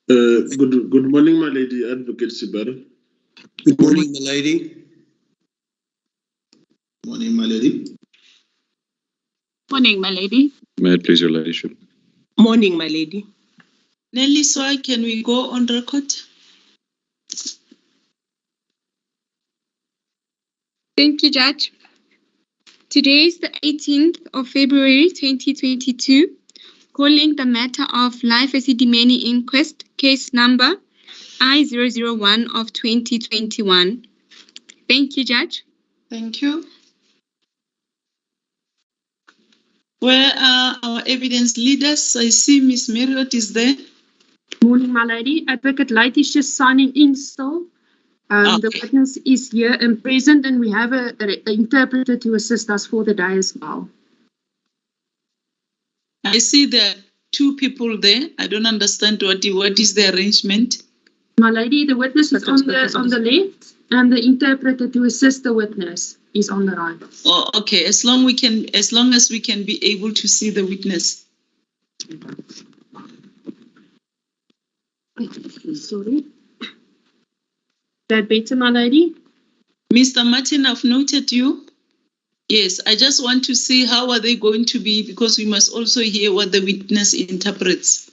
Good morning, my lady, Advocate Sibara. Good morning, my lady. Morning, my lady. Morning, my lady. May it please your ladyship. Morning, my lady. Nelly Soy, can we go on record? Thank you, Judge. Today is the 18th of February 2022, calling the matter of Life Esidimeni Inquest, case number I-001 of 2021. Thank you, Judge. Thank you. Where are our evidence leaders? I see Miss Marriott is there. Morning, my lady. Advocate Light is just signing in still. The witness is here and present, and we have an interpreter to assist us for the day as well. I see there are two people there. I don't understand what is the arrangement. My lady, the witness is on the left, and the interpreter to assist the witness is on the right. Oh, okay. As long as we can be able to see the witness. Sorry. That better, my lady? Mr. Martin, I've noted you. Yes, I just want to see how are they going to be, because we must also hear what the witness interprets.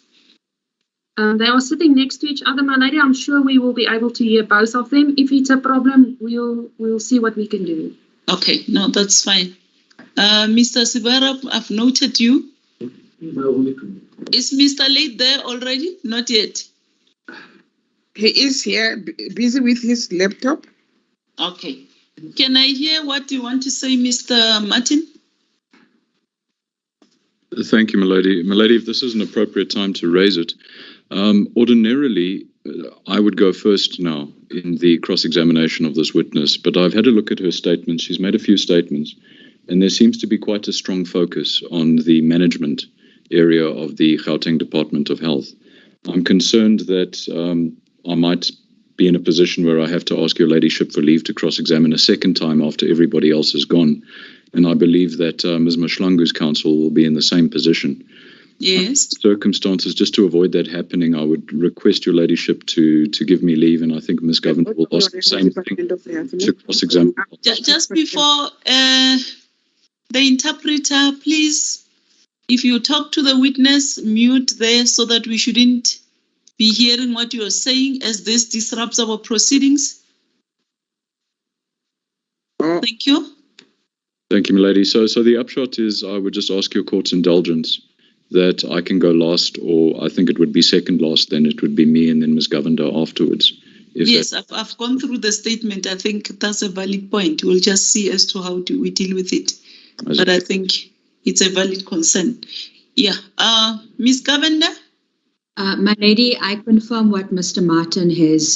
They are sitting next to each other, my lady. I'm sure we will be able to hear both of them. If it's a problem, we'll see what we can do. Okay, no, that's fine. Mr. Sibara, I've noted you. Is Mr. Late there already? Not yet. He is here, busy with his laptop. Okay. Can I hear what you want to say, Mr. Martin? Thank you, my lady. My lady, if this is an appropriate time to raise it, ordinarily, I would go first now in the cross-examination of this witness, but I've had a look at her statements. She's made a few statements, and there seems to be quite a strong focus on the management area of the Gauteng Department of Health. I'm concerned that I might be in a position where I have to ask your ladyship for leave to cross-examine a second time after everybody else has gone. And I believe that Ms. Mashlangu's counsel will be in the same position. Yes. Circumstances, just to avoid that happening, I would request your ladyship to give me leave, and I think Ms. Governor will ask the same thing to cross-examine. Just before the interpreter, please, if you talk to the witness, mute there so that we shouldn't be hearing what you are saying as this disrupts our proceedings. Thank you. Thank you, my lady. So the upshot is I would just ask your court's indulgence that I can go last, or I think it would be second last, then it would be me and then Ms. Governor afterwards. Yes, I've gone through the statement. I think that's a valid point. We'll just see as to how do we deal with it. But I think it's a valid concern. Yeah. Ms. Governor? My lady, I confirm what Mr. Martin has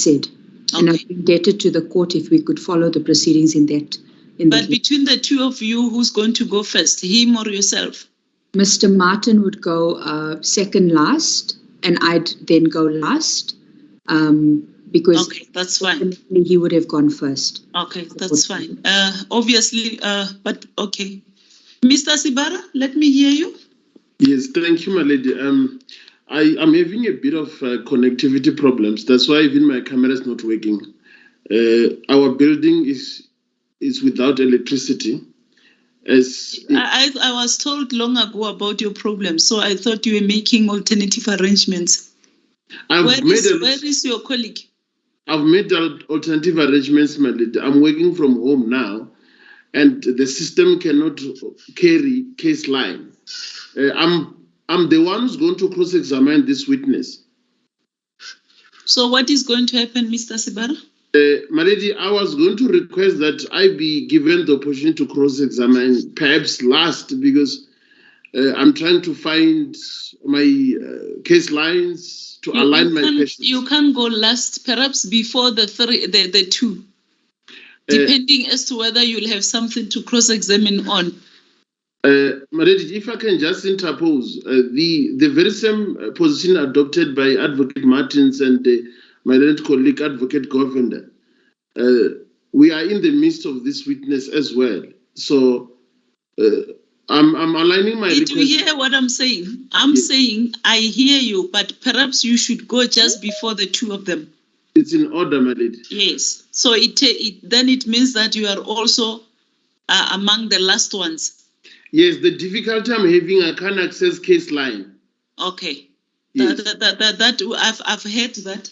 said. Okay. And I've indebted to the court if we could follow the proceedings in that. But between the two of you, who's going to go first, him or yourself? Mr. Martin would go second last, and I'd then go last, because that's fine. He would have gone first. Okay, that's fine. Obviously, but okay. Mr. Sibara, let me hear you. Yes, thank you, my lady. I'm having a bit of connectivity problems. That's why even my camera is not working. Our building is without electricity. I was told long ago about your problem, so I thought you were making alternative arrangements. Where is your colleague? I've made alternative arrangements, my lady. I'm working from home now, and the system cannot carry case line. I'm the one who's going to cross-examine this witness. So what is going to happen, Mr. Sibara? My lady, I was going to request that I be given the opportunity to cross-examine, perhaps last, because I'm trying to find my case lines to align my questions. You can't go last, perhaps before the two, depending as to whether you'll have something to cross-examine on. My lady, if I can just interpose, the very same position adopted by Advocate Martins and my late colleague, Advocate Govender, we are in the midst of this witness as well. So I'm aligning my Did you request. hear what I'm saying? I'm Yes. saying I hear you, but perhaps you should go just before the two of them. It's in order, my lady. Yes. So then it means that you are also among the last ones. Yes, the difficulty I'm having, I can't access case line. Okay. Yes. I've heard that.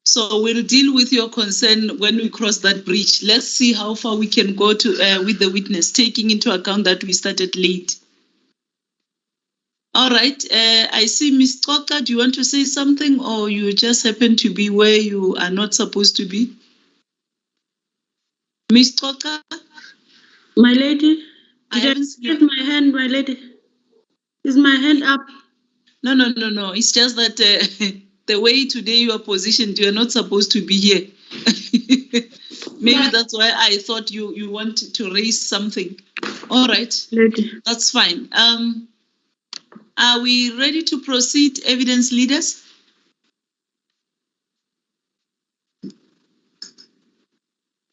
So we'll deal with your concern when we cross that bridge. Let's see how far we can go to with the witness, taking into account that we started late. All right. I see Ms. Toka. Do you want to say something, or you just happen to be where you are not supposed to be? Ms. Toka? My lady, I did I haven't seen raise you. my hand, my lady? Is my hand up? No. It's just that the way today you are positioned, you are not supposed to be here. Maybe that's why I thought you wanted to raise something. All right, Lady. that's fine. Are we ready to proceed, evidence leaders?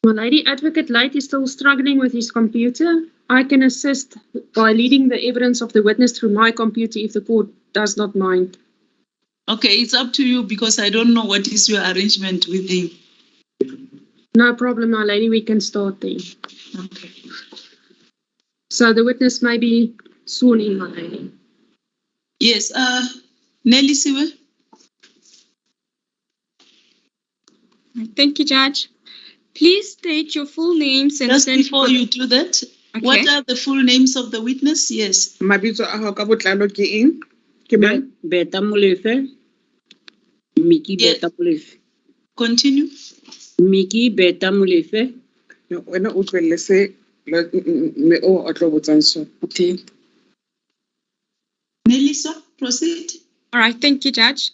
My lady, Advocate Light is still struggling with his computer. I can assist by leading the evidence of the witness through my computer if the court does not mind. Okay, it's up to you because I don't know what is your arrangement with him. No problem, my lady, we can start then. Okay. So the witness may be sworn in, my lady. Yes, Nelly Siwe. Thank you, Judge. Please state your full names and Just stand before for you do that, Okay. what are the full names of the witness? Yes. Mabitso a hao ka botlalo ke eng? Ke mang? Beta Molefe. Mickey Yeah. Beta Molefe. Continue. Mickey Beta Molefe. Wena o tlwelle se me o a tlo botsang sone. Okay. Nelisa, proceed. All right, thank you, Judge.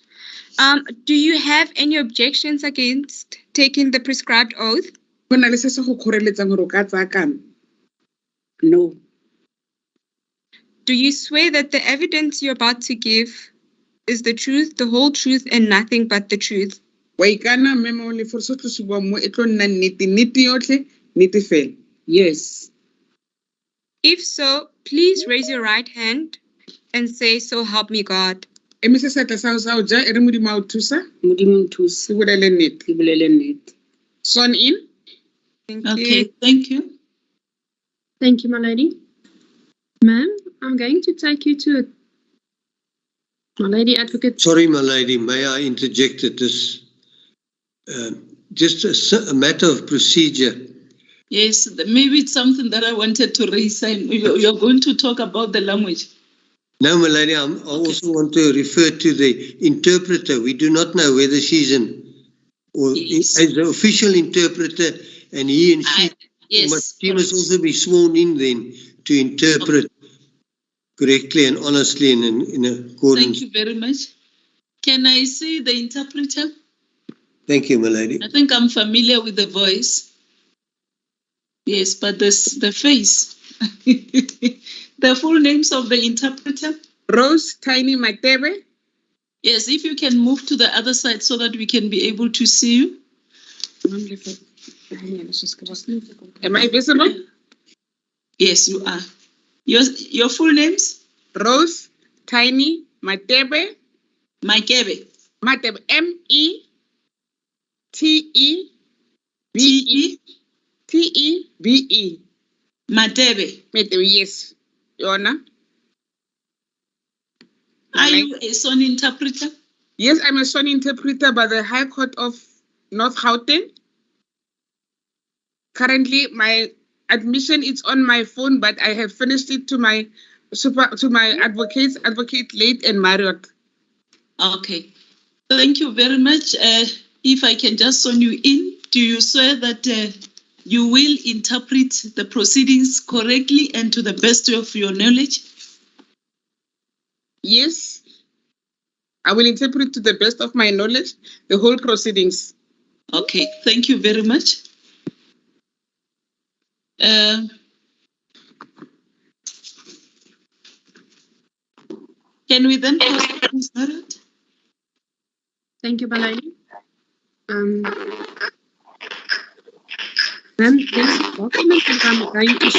Do you have any objections against taking the prescribed oath? Go na le se se go kgoreletsang gore o ka tsaya kana? No. Do you swear that the evidence you're about to give is the truth, the whole truth, and nothing but the truth? Wa ikana mme Molefe se tlo se buang mo e tlo nna nnete, nnete yotlhe, nnete fela. Yes. If so, please raise your right hand and say, "So help me God." Emise setla sa o ja e re modimo a o thusa, Modimo nthusa. se bolele nnete. Ke bolele nnete. Sworn in. Thank Okay, you. thank you. Thank you, my lady. Ma'am, I'm going to take you to my lady advocate. Sorry, my lady, may I interject at this? Just a matter of procedure. Yes, maybe it's something that I wanted to raise. You're going to talk about the language. No, my lady, I also want to refer to the interpreter. We do not know whether she's Yes. as the official interpreter, and he and she must also be sworn in then to interpret correctly and honestly and in accordance. Thank you very much. Can I see the interpreter? Thank you, my lady. I think I'm familiar with the voice. Yes, but the face. The full names of the interpreter? Rose Tiny Matebe. Yes, if you can move to the other side so that we can be able to see you. Am I visible? Yes, you are. Your full names? Rose Tiny Matebe. Makebe. Matebe. METEBE. TEBE. Matebe. Matebe, yes. Your Honor. Are you a sworn interpreter? Yes, I'm a sworn interpreter by the High Court of North Gauteng. Currently, my admission is on my phone, but I have finished it to my advocates, Advocate Late and Marriott. Okay. Thank you very much. If I can just sworn you in, do you swear that you will interpret the proceedings correctly and to the best of your knowledge? Yes, I will interpret to the best of my knowledge the whole proceedings. Okay, thank you very much. Can we then proceed to Ms. Marriott? Thank you, Balani. Then there's a document that I'm going to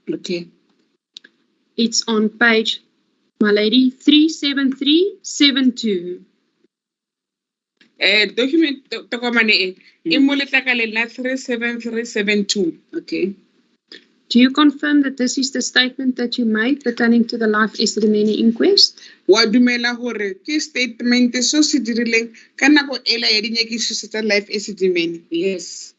Okay. It's on page, my lady, 37372. Document tokomane e mo letlakaleng la 37372. Okay. Do you confirm that this is the statement that you made pertaining to the life Esidimeni inquest? Wa dumela hore ke statement so se dirileng ka nako ela ya dinyakišišo tsa life Esidimeni. Yes.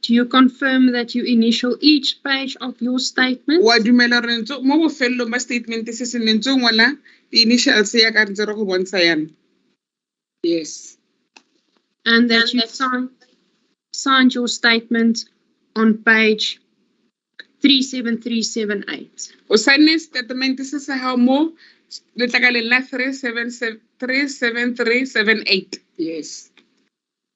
Do you confirm that you initial each page of your statement? Wa dumela re ntse mo bofelelong ba statement se se neng tse ngwala di initials ya ka ntse re go bontsha yana. Yes. And that you signed your statement on page 37378. O sign statement se se hao mo letlakaleng la 37378. Yes.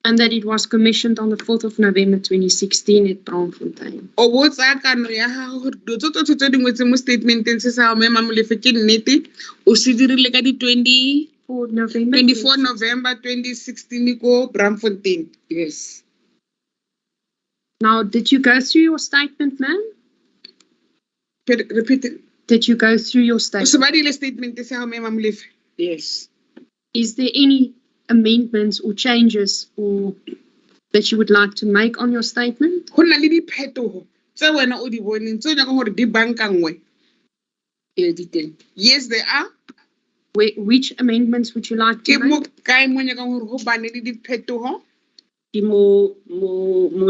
And that it was commissioned on the 4th of November 2016 at Braamfontein. O botsa kano ya gago gore dilo tse tse dingwe tse mo statementeng se se hao mema molefe ke nnete o se dirile ka di 24 November 2016 ko Braamfontein. Yes. Now, did you go through your statement, ma'am? Repeat it. Did you go through your O statement? se badile statement se hao mema molefe. Yes. Is there any amendments or changes or that you would like to make on your statement? Go na le diphetogo tse wena o di boneng tse o nyaka gore di bankangwe. Yes, there are. Which amendments would you like to Ke mo make? kae mo nyakang gore go bane le diphetogo? Ke mo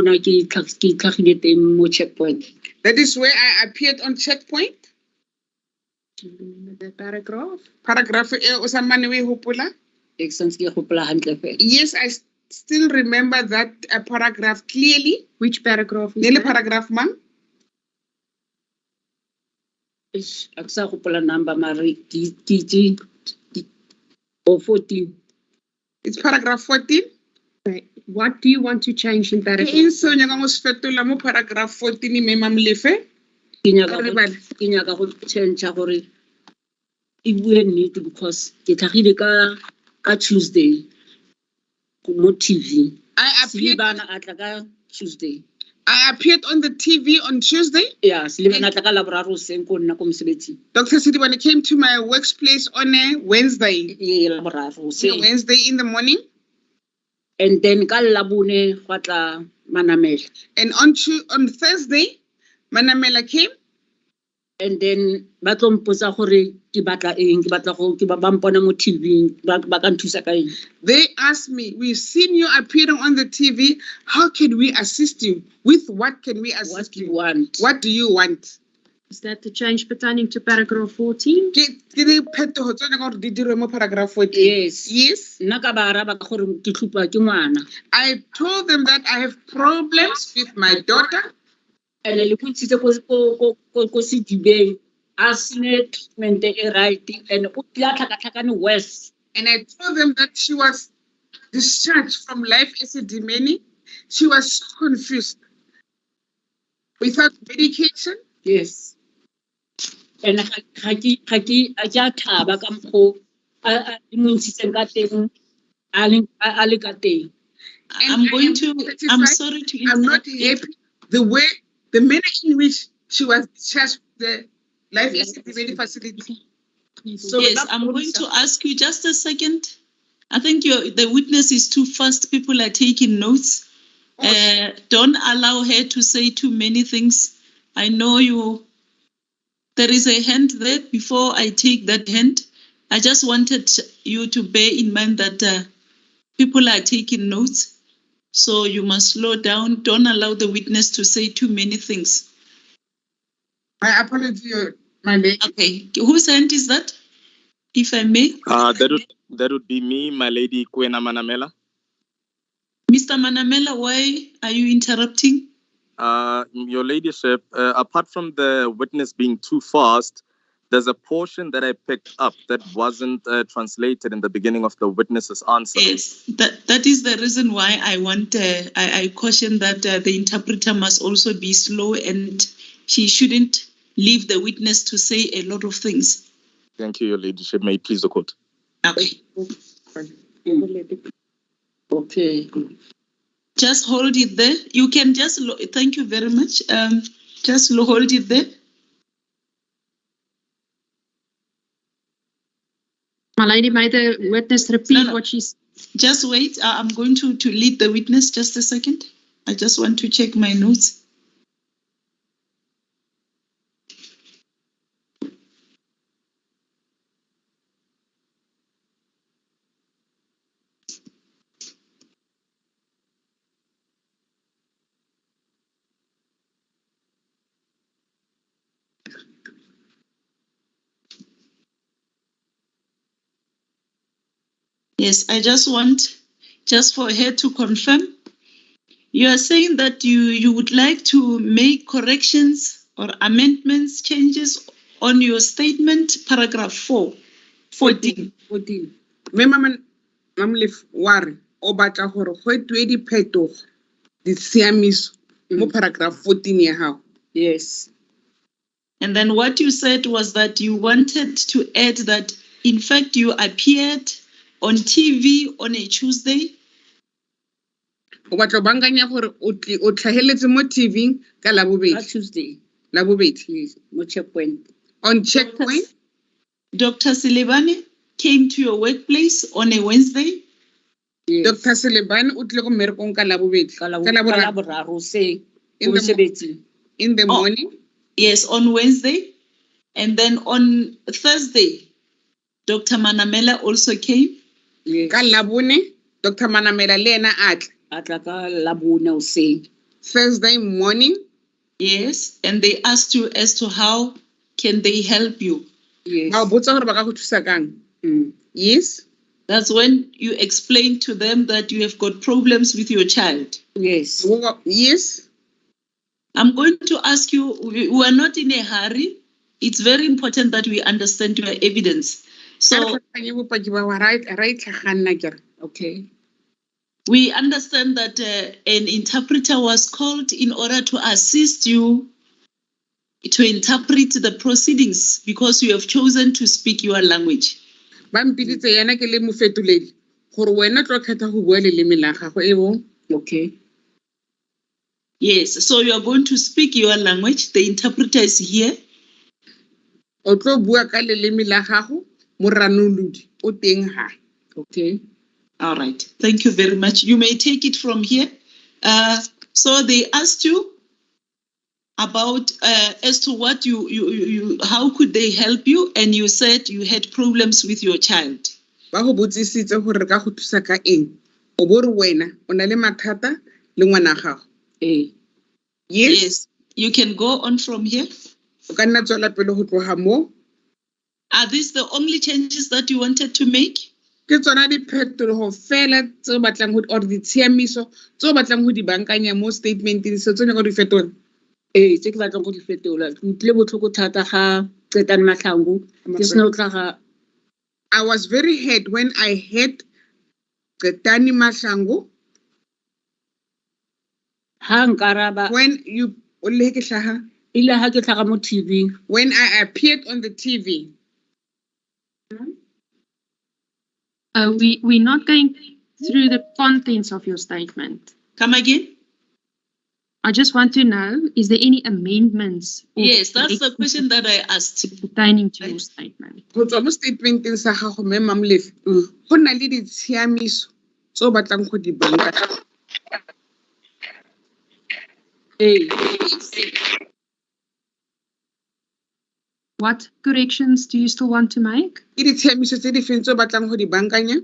na ke tlhagile teng mo checkpoint. That is where I appeared on checkpoint. Do you remember the paragraph? Paragraph e o sa mane we hopola? Ek santse ke gopola hantle fela. Yes, I still remember that paragraph clearly. Which paragraph is Nele that? paragraph man. Ek sa gopola number mare ke itse o 14. It's paragraph 14. Okay. What do you want to change in Ke paragraph? eng se o nyakang go se fetola mo paragraph 14 mema molefe? Ke nyaka go change gore e bue nnete because ke tlhagile ka Tuesday mo TV. I appeared Tuesday. I appeared on the TV on Tuesday. Yeah, Silibana tla ka laboraro seng ko nna ko mosebetsi. Dr. Esidimeni came to my workplace on a Wednesday. Laboraro seng. Wednesday in the morning. And then ka labone gwa tla Manamela. And on Thursday, Manamela came. And then ba tlo mpotsa gore ke batla eng ke batla go ke ba mpona mo TV ba ka nthusa ka eng. They asked me, we've seen you appearing on the TV. How can we assist you? With what can we assist you? What do you want? Is that the change pertaining to paragraph 14? Paragraph 14. Yes. Yes. Nna ka ba araba ka gore ke tlhopa ke ngwana. I told them that I have problems with my daughter. And le putsitse ko Sedibeng a sene treatment e right and o tla tlhakatlhakane West. And I told them that she was discharged from life Esidimeni. She was so confused. Without medication. Yes. And ga ke thaba ka mpo a montshitseng ka teng a le ka teng. I'm sorry to interrupt. I'm not happy the manner in which she was discharged the life Esidimeni facility. So yes, I'm going to ask you just a second. I think the witness is too fast. People are taking notes. Don't allow her to say too many things. I know you. There is a hand there. Before I take that hand, I just wanted you to bear in mind that people are taking notes. So you must slow down. Don't allow the witness to say too many things. My apology, my lady. Okay. Whose hand is that, if I may? That would be me, my lady Kwena Manamela. Mr. Manamela, why are you interrupting? Your ladyship, apart from the witness being too fast, there's a portion that I picked up that wasn't translated in the beginning of the witness's answer. Yes, that is the reason why I want I caution that the interpreter must also be slow and she shouldn't leave the witness to say a lot of things. Thank you, your ladyship. May it please the court. Okay. Okay. Just hold it there. You can just, thank you very much. Just hold it there. My lady, may the witness repeat what she's... Just wait. I'm going to lead the witness. Just a second. I just want to check my notes. Yes, I just want, just for her to confirm, you are saying that you would like to make corrections or amendments, changes on your statement, paragraph 14. Mamlef ware o batla gore go etwe diphetogo di siamiso mo paragraph 14 ya gago. Yes. And then what you said was that you wanted to add that, in fact, you appeared on TV on a Tuesday. O batla bankanya gore o tlhageletse mo TV ka Labobedi. Tuesday. Labobedi. Yes, mo checkpoint. On checkpoint. Dr. Silebane came to your workplace on a Wednesday. Yes. Dr. Silebane o tle go mmerekong ka Labobedi. Ka Laboraro se in the morning. Yes, on Wednesday. And then on Thursday, Dr. Manamela also came. Yes. Ka Labone, Dr. Manamela le ena atla ka Labone o se. Thursday morning. Yes, and they asked you as to how can they help you. Yes. Yes. That's when you explained to them that you have got problems with your child. Yes. Yes. I'm going to ask you, we are not in a hurry. It's very important that we understand your evidence. So, okay. We understand that an interpreter was called in order to assist you to interpret the proceedings because you have chosen to speak your language. Okay. Yes, so you are going to speak your language. The interpreter is here. Okay. All right. Thank you very much. You may take it from here. So they asked you about as to what you how could they help you, and you said you had problems with your child. Yes, you can go on from here. Are these the only changes that you wanted to make? Ke tsona diphetogo fela tse o batlang go or ditshiamiso tse o batlang go di bankanya mo statementeng se tsone go di fetola. Tse ke batlang go di fetola ke tle botlhoko thata ga Qetani Mahlangu ke seno tla ga. I was very hurt when I heard Qetani Mahlangu. Ha nkaraba when you ile ke hlaga ile ha ke hlaga mo TV. When I appeared on the TV. We're not going through the contents of your statement. Come again? I just want to know, is there any amendments? Yes, that's the question that I asked. Pertaining to your statement. Go tswa mo statementeng sa gago mme Mamlefe go na le ditshiamiso tse o batlang go di banka. What corrections do you still want to make? Ke ditshiamiso tse di feng tse o batlang go di bankanya?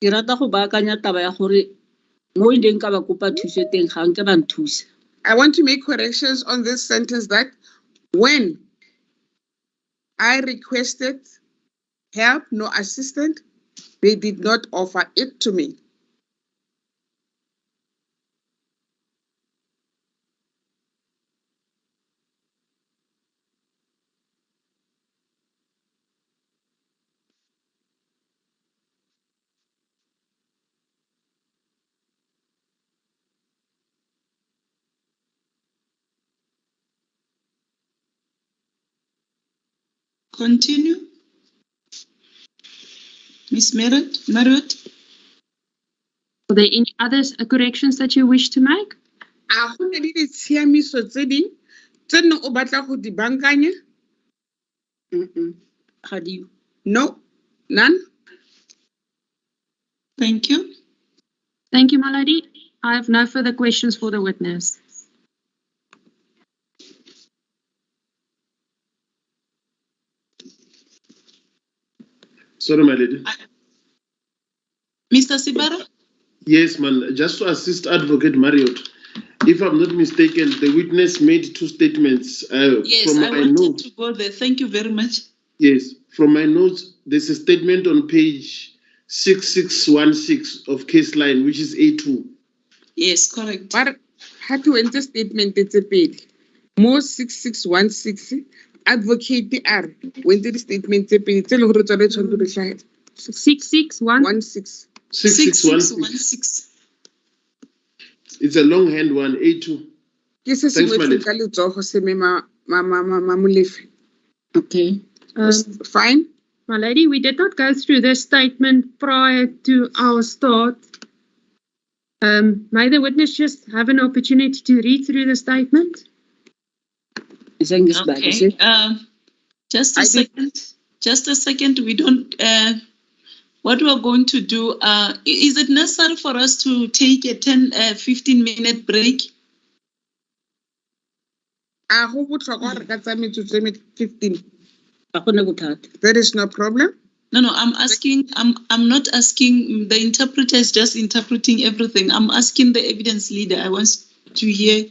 Ke rata go baakanya taba ya gore mo ileng ka ba kopa thuso teng ga nke ba nthusa. I want to make corrections on this sentence that when I requested help, no assistance, they did not offer it to me. Continue. Miss Marriott. Are there any other corrections that you wish to make? A go na le ditshiamiso tse ding tse neng o batla go di bankanya? How do you? No, none. Thank you. Thank you, my lady. I have no further questions for the witness. Sorry, my lady. Mr. Sibara? Yes, man. Just to assist Advocate Marriott, if I'm not mistaken, the witness made two statements. Yes, from I my wanted notes. to go there. Thank you very much. Yes, from my notes, there's a statement on page 6616 of case line, which is A2. Yes, correct. But had to enter statement it's a page. More 6616 advocate R when the statement it's a page. Tell her to 661 16. 6616. It's a long hand one, A2. Yes, yes, Thanks, my lady. Okay. Fine. My lady, we did not go through this statement prior to our start. May the witness just have an opportunity to read through the statement? Okay. Just a second. Just a second. We don't. What we are going to do? Is it necessary for us to take a 15-minute break? I hope we talk about 15. There is no problem. No. I'm asking. I'm not asking. The interpreter is just interpreting everything. I'm asking the evidence leader. I want to hear.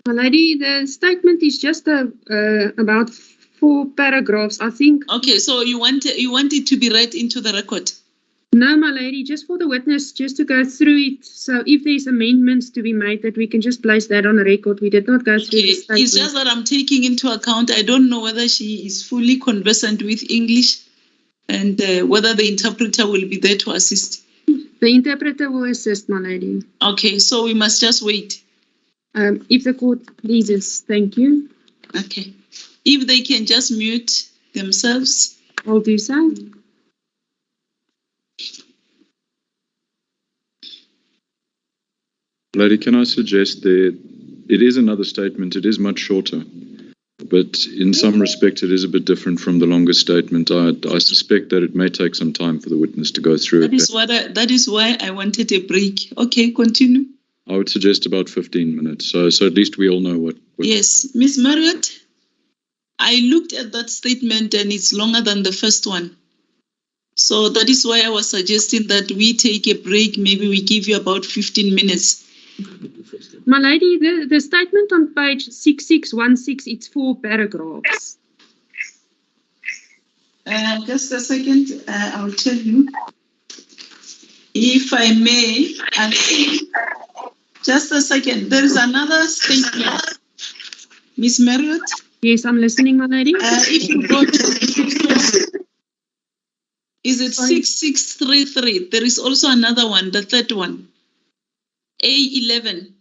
My lady, the statement is just about 4 paragraphs, I think. Okay, so you want it to be read into the record? No, my lady, just for the witness, just to go through it. So if there's amendments to be made, that we can just place that on a record. We did not go through the statement. It's just that I'm taking into account, I don't know whether she is fully conversant with English and whether the interpreter will be there to assist. The interpreter will assist, my lady. Okay, so we must just wait. If the court pleases, thank you. Okay. If they can just mute themselves. I'll do so. Lady, can I suggest that it is another statement, it is much shorter, but in some respects it is a bit different from the longer statement. I suspect that it may take some time for the witness to go through it. That is why I wanted a break. Okay, continue. I would suggest about 15 minutes, so at least we all know what... Yes, Ms. Marriott, I looked at that statement and it's longer than the first one. So that is why I was suggesting that we take a break. Maybe we give you about 15 minutes. My lady, the statement on page 6616, it's 4 paragraphs. Just a second, I'll tell you. If I may, just a second. There is another statement. Miss Marriott? Yes, I'm listening, my lady. If you go to... Is it 6633? There is also another one, the third one. A11.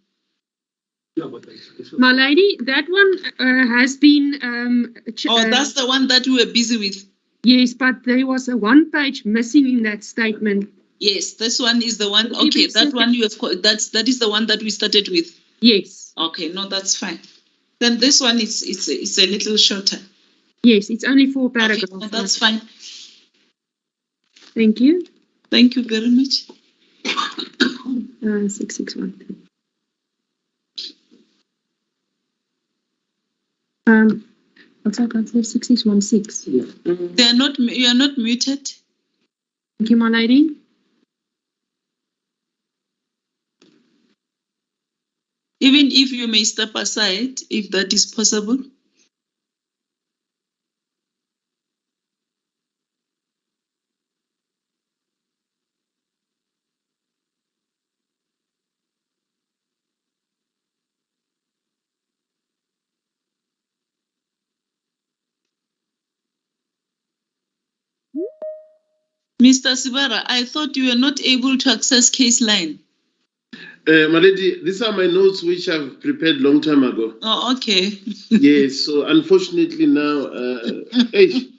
My lady, that one has been... that's the one that we were busy with. Yes, but there was a 1 page missing in that statement. Yes, this one is the one. Okay, that one you have. That is the one that we started with. Yes. Okay, no, that's fine. Then this one is it's a little shorter. Yes, it's only 4 paragraphs. Okay, no, that's fine. Thank you. Thank you very much. 6613. What's that? 6616. Yeah. You are not muted. Thank you, my lady. Even if you may step aside, if that is possible. Mr. Sibara, I thought you were not able to access case line. My lady, these are my notes which I've prepared long time ago. Oh, okay. Yes, so unfortunately now, it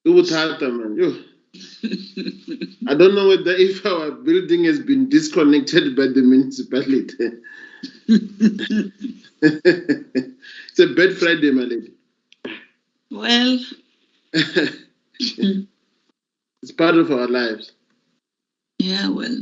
would hurt, man. I don't know whether if our building has been disconnected by the municipality. It's a bad Friday, my lady. Well, it's part of our lives. yeah, well.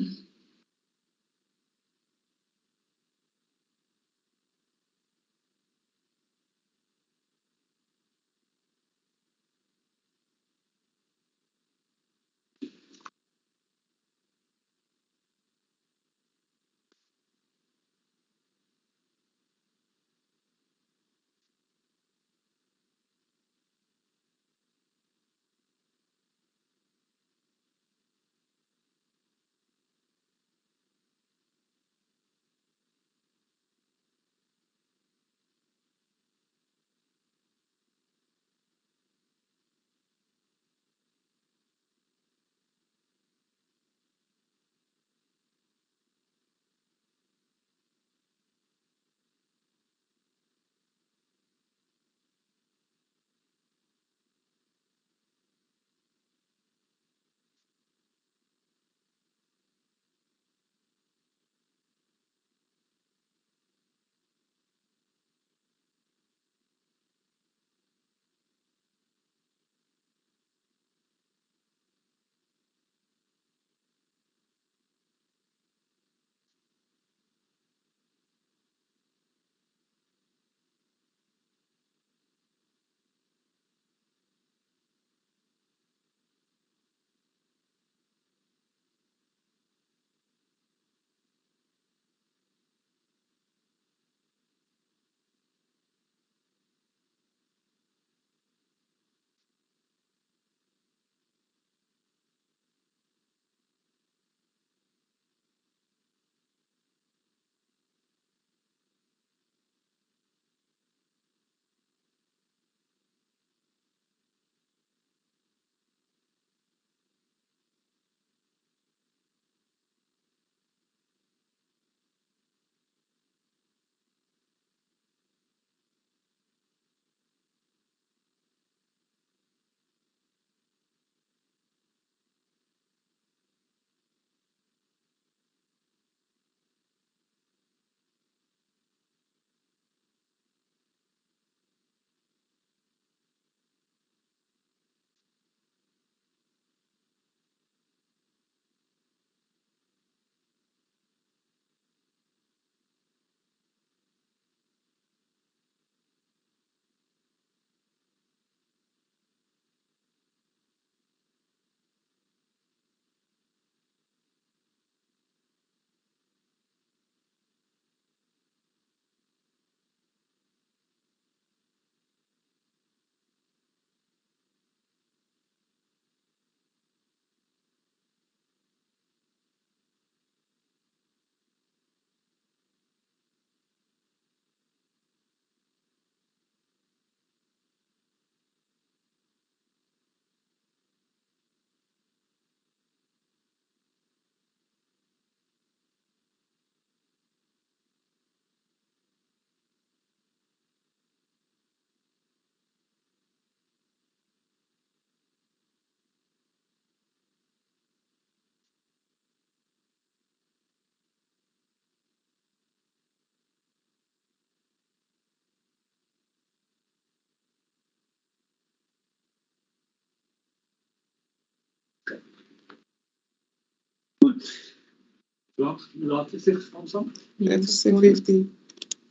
Laat is zich van. Dat is 15.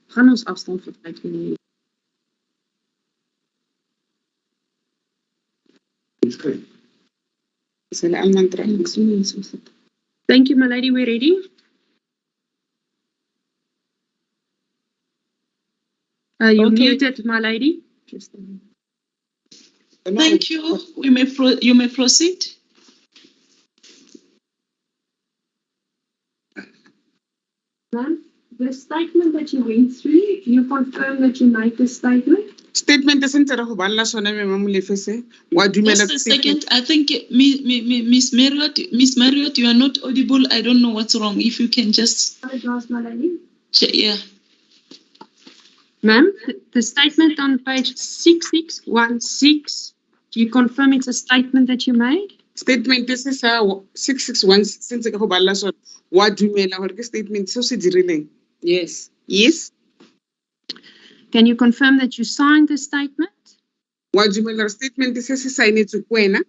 Gaan ons afstand voor 5 minuten. Is een ander training. Thank you, my lady. We're ready. You Okay. muted, my lady. Thank you. You may proceed. Ma'am, the statement that you went through, you confirm that you made the statement? Statement is inte go balla sona me mamulefese. Wa dumela Just a second. I think Miss Marriott, you are not audible. I don't know what's wrong. If you can just. Apologize, my lady. Yeah. Ma'am, the statement on page 6616, do you confirm it's a statement that you made? statement se sa 6616 sentse ka go balla sone wa dumela gore ke statement se se dirileng. Yes. Yes. Can you confirm that you signed the statement? Wa dumela statement se se sainetswe ko wena.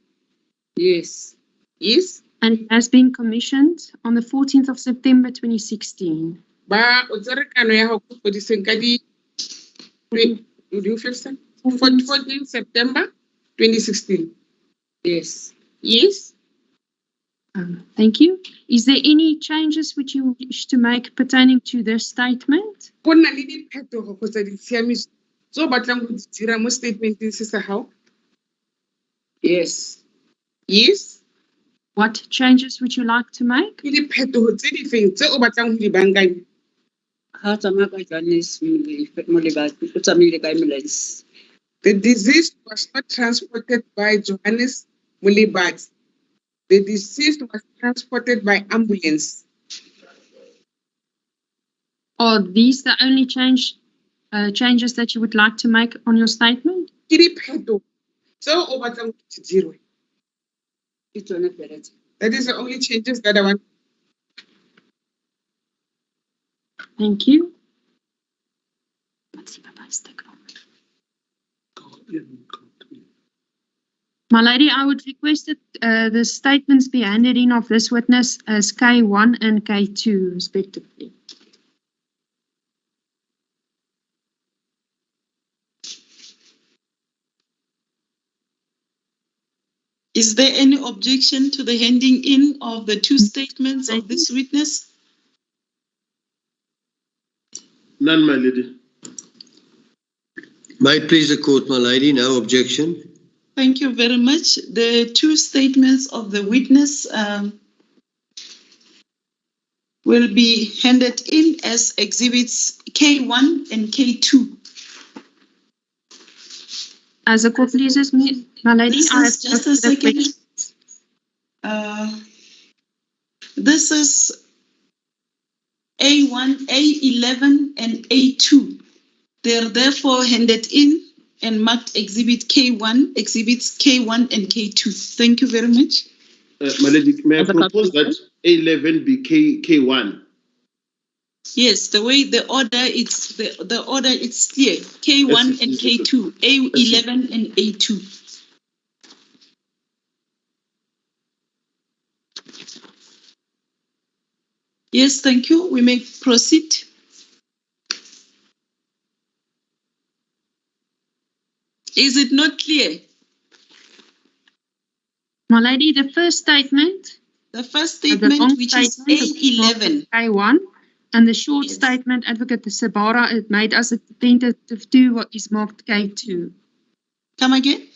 Yes. Yes. And it has been commissioned on the 14th of September 2016. Ba o tsere kano ya go godiseng ka di 14 September 2016. Yes. Yes. Thank you. Is there any changes which you wish to make pertaining to this statement? Go na le diphetogo kgotsa ditshiamiso tse o batlang go di dira mo statementeng se sa gago? Yes. Yes. What changes would you like to make? Ke diphetogo tse di feng tse o batlang go di bankanya? Ha tsamaya ka Johannesburg mo Lebati, o tsamaile kae Molaisi? The deceased was not transported by Johannes Mulibati. The deceased was transported by ambulance. Are these the only changes that you would like to make on your statement? Ke diphetogo tse o batlang go di dira. Ke tsone fela tse. That is the only changes that I want. Thank you. My lady, I would request that the statements be handed in of this witness as K1 and K2, respectively. Is there any objection to the handing in of the two statements of this witness? None, my lady. May it please the court, my lady, no objection. Thank you very much. The two statements of the witness will be handed in as exhibits K1 and K2. As the court pleases me, my lady, I have just a second. This is A1, A11, and A2. They're therefore handed in and marked exhibits K1 and K2. Thank you very much. My lady, may I propose that A11 be K1? Yes, the way the order it's the order it's clear. K1 and K2, A11 and A2. Yes, thank you. We may proceed. Is it not clear? My lady, the first statement. The first statement, which is A11. K1. And the short statement, Advocate Sabara made us attentive to what is marked K2. Come again?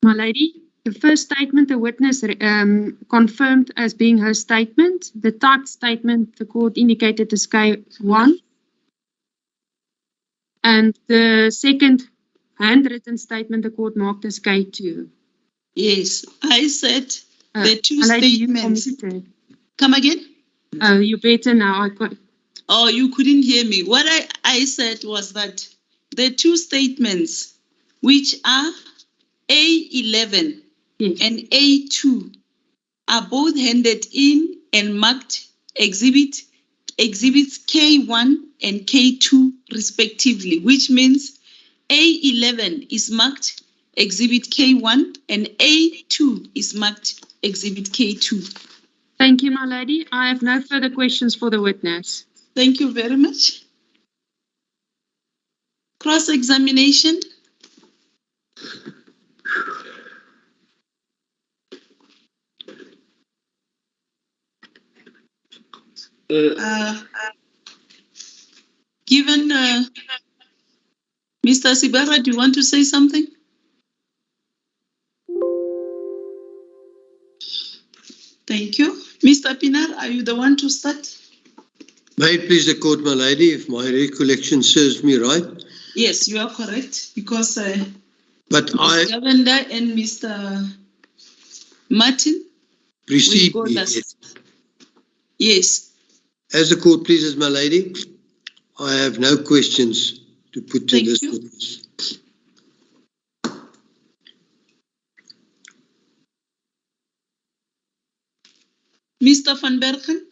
My lady, the first statement the witness confirmed as being her statement. The typed statement the court indicated as K1. And the second handwritten statement the court marked as K2. Yes, I said the two statements. Lady, come again? Oh, you better now. Oh, you couldn't hear me. What I said was that the two statements, which are A11 and A2, are both handed in and marked exhibits K1 and K2 respectively, which means A11 is marked exhibit K1 and A2 is marked exhibit K2. Thank you, my lady. I have no further questions for the witness. Thank you very much. Cross-examination. Given Mr. Sibera, do you want to say something? Thank you. Mr. Pinar, are you the one to start? May it please the court, my lady, if my recollection serves me right. Yes, you are correct, because Mr. Governor and Mr. Martin precede me. Yes. Yes. As the court pleases, my lady, I have no questions to put to this witness. Mr. van Bergen?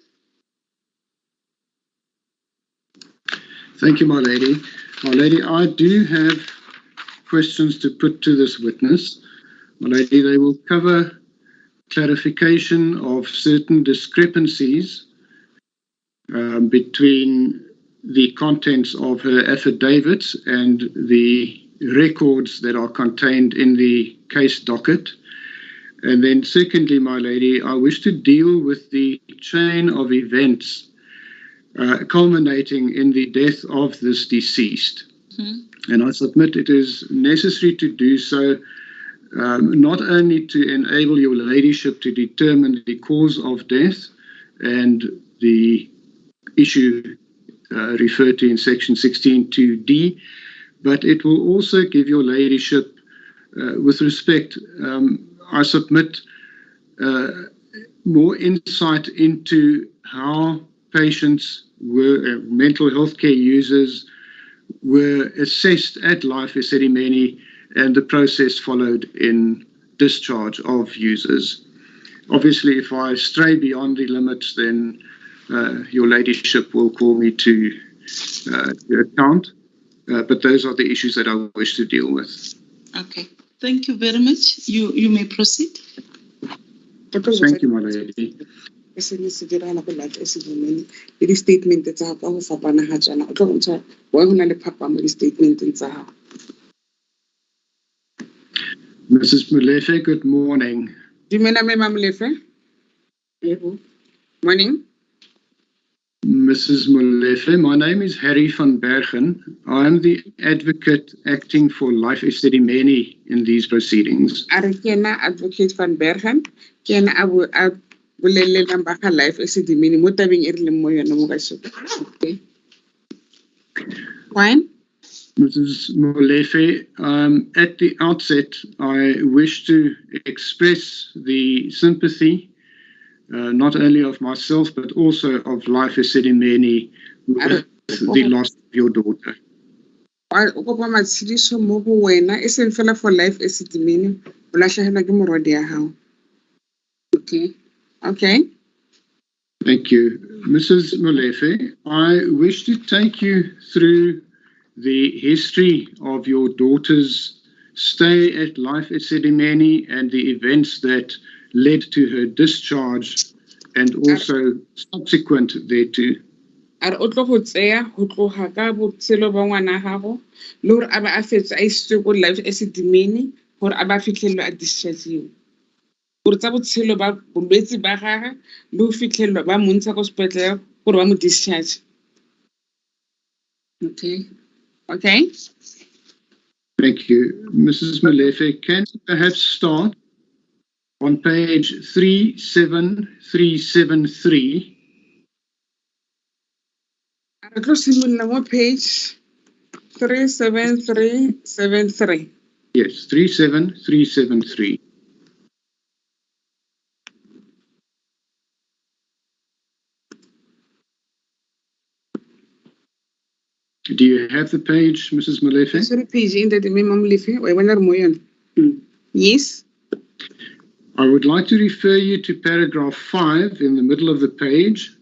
Thank you, my lady. My lady, I do have questions to put to this witness. My lady, they will cover clarification of certain discrepancies between the contents of her affidavits and the records that are contained in the case docket. And then secondly, my lady, I wish to deal with the chain of events culminating in the death of this deceased. And I submit it is necessary to do so not only to enable your ladyship to determine the cause of death and the issue referred to in section 16.2d, but it will also give your ladyship, with respect, I submit more insight into how patients were, mental health care users were assessed at Life Esidimeni and the process followed in discharge of users. Obviously, if I stray beyond the limits, then your ladyship will call me to account. But those are the issues that I wish to deal with. Okay. Thank you very much. You may proceed. Thank you, my lady. Statement Mrs. Molefe, good morning. Morning. Mrs. Molefe, my name is Harry van Bergen. I am the advocate acting for Life Esidimeni in these proceedings. Arekena advocate van Bergen, kena abu bulele namba Life Esidimeni motabing irle moyo na mugasho. Okay. Fine. Mrs. Molefe, at the outset, I wish to express the sympathy not only of myself, but also of Life Esidimeni with the loss of your daughter. For Life Esidimeni, okay. Okay. Thank you. Mrs. Molefe, I wish to take you through the history of your daughter's stay at Life Esidimeni and the events that led to her discharge and also subsequent thereto. Ar otlo go tseya go tloga ka botshelo ba ngwana gago le gore a ba a fetse a isitswe go Life Esidimeni gore a ba fitlhelwa a discharge gore tsa botshelo ba bolwetse ba gagwe le go fitlhelwa ba montsha go sepetlele gore ba mo discharge. Okay. Okay. Thank you. Mrs. Molefe, can you perhaps start on page 37373. Page 37373. Yes, 37373. Do you have the page, Mrs. Molefe? Page in the Molefe. Yes. I would like to refer you to paragraph 5 in the middle of the page.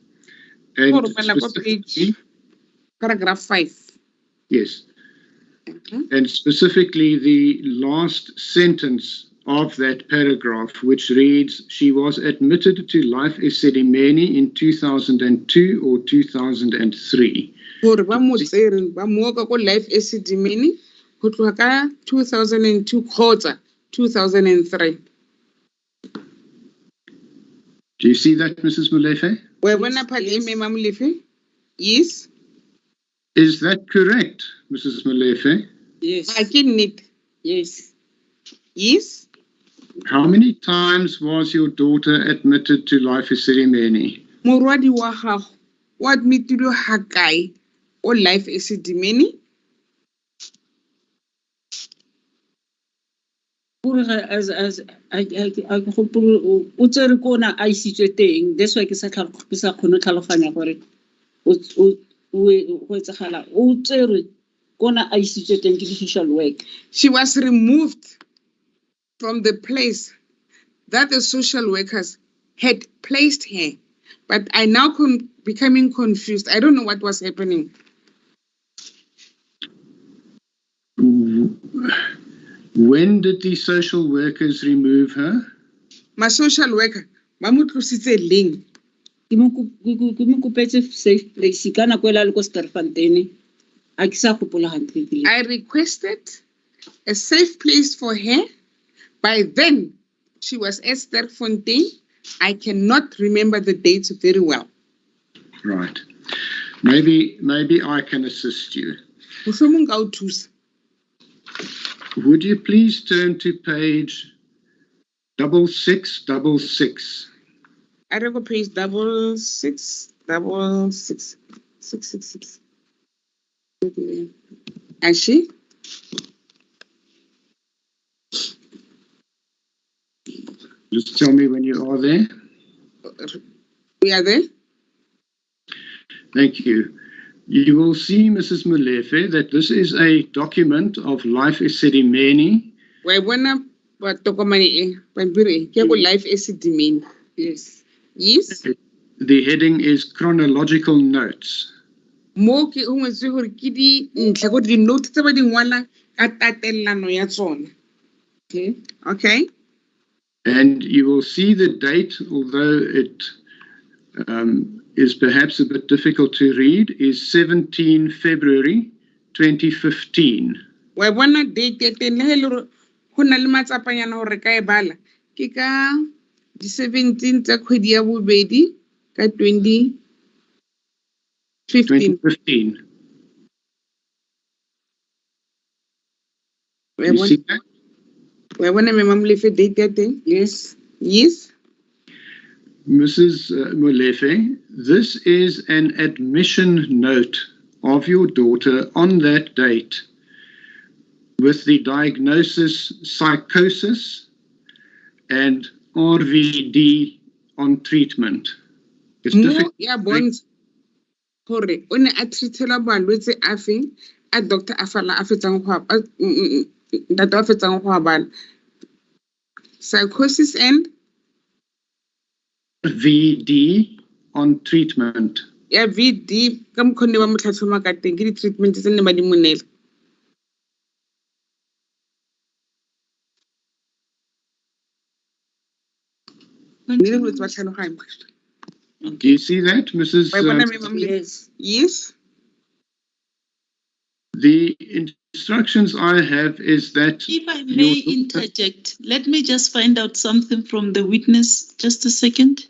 And specifically, paragraph 5. Yes. And specifically the last sentence of that paragraph, which reads, she was admitted to Life Esidimeni in 2002 or 2003. Life Esidimeni 2002 quarter 2003. Do you see that, Mrs. Molefe? Yes. Is that correct, Mrs. Molefe? Yes. I can it. Yes. Yes. How many times was your daughter admitted to Life Esidimeni? Morwadi wa gago o admitted ha kae o Life Esidimeni? As I gopolo o tsere kona a isitswe teng, that's why ke sa kgone tlhaloganya gore o etsagala o tsere kona a isitswe teng ke social work. She was removed from the place that the social workers had placed her. But I now becoming confused. I don't know what was happening. When did the social workers remove her? My social worker, Mamutlositse Ling. Ke mo kopetse safe place ka nako ela le ko Sterfontein. A ke sa gopola hantle. I requested a safe place for her. By then, she was at Sterfontein. I cannot remember the dates very well. Right. Maybe I can assist you. Would you please turn to page 6666? I don't go page 666. And she? Just tell me when you are there. We are there. Thank you. You will see, Mrs. Molefe, that this is a document of Life Esidimeni. Life Esidimeni. Yes. Yes. The heading is Chronological Notes. Okay. Okay. And you will see the date, although it is perhaps a bit difficult to read, is 17 February 2015. Wa bona date ya teng le le go na le matsapanyana gore ka e bala ke ka di 17 tsa kgwedi ya bobedi ka 2015. You see that? Wa bona me Molefe date ya teng? Yes. Yes. Mrs. Molefe, this is an admission note of your daughter on that date with the diagnosis psychosis and RVD on treatment. It's difficult. Yeah, bonds. Hore o ne a treatela balwetse a feng a doctor a fala a fetsang go bala psychosis and VD on treatment. Yeah, VD ka mkhonne ba motlhatlhoma ka teng ke di treatment tse ne ba di monela. Do you see that, Mrs. Yes. Yes. The instructions I have is that... If I may interject, let me just find out something from the witness. Just a second.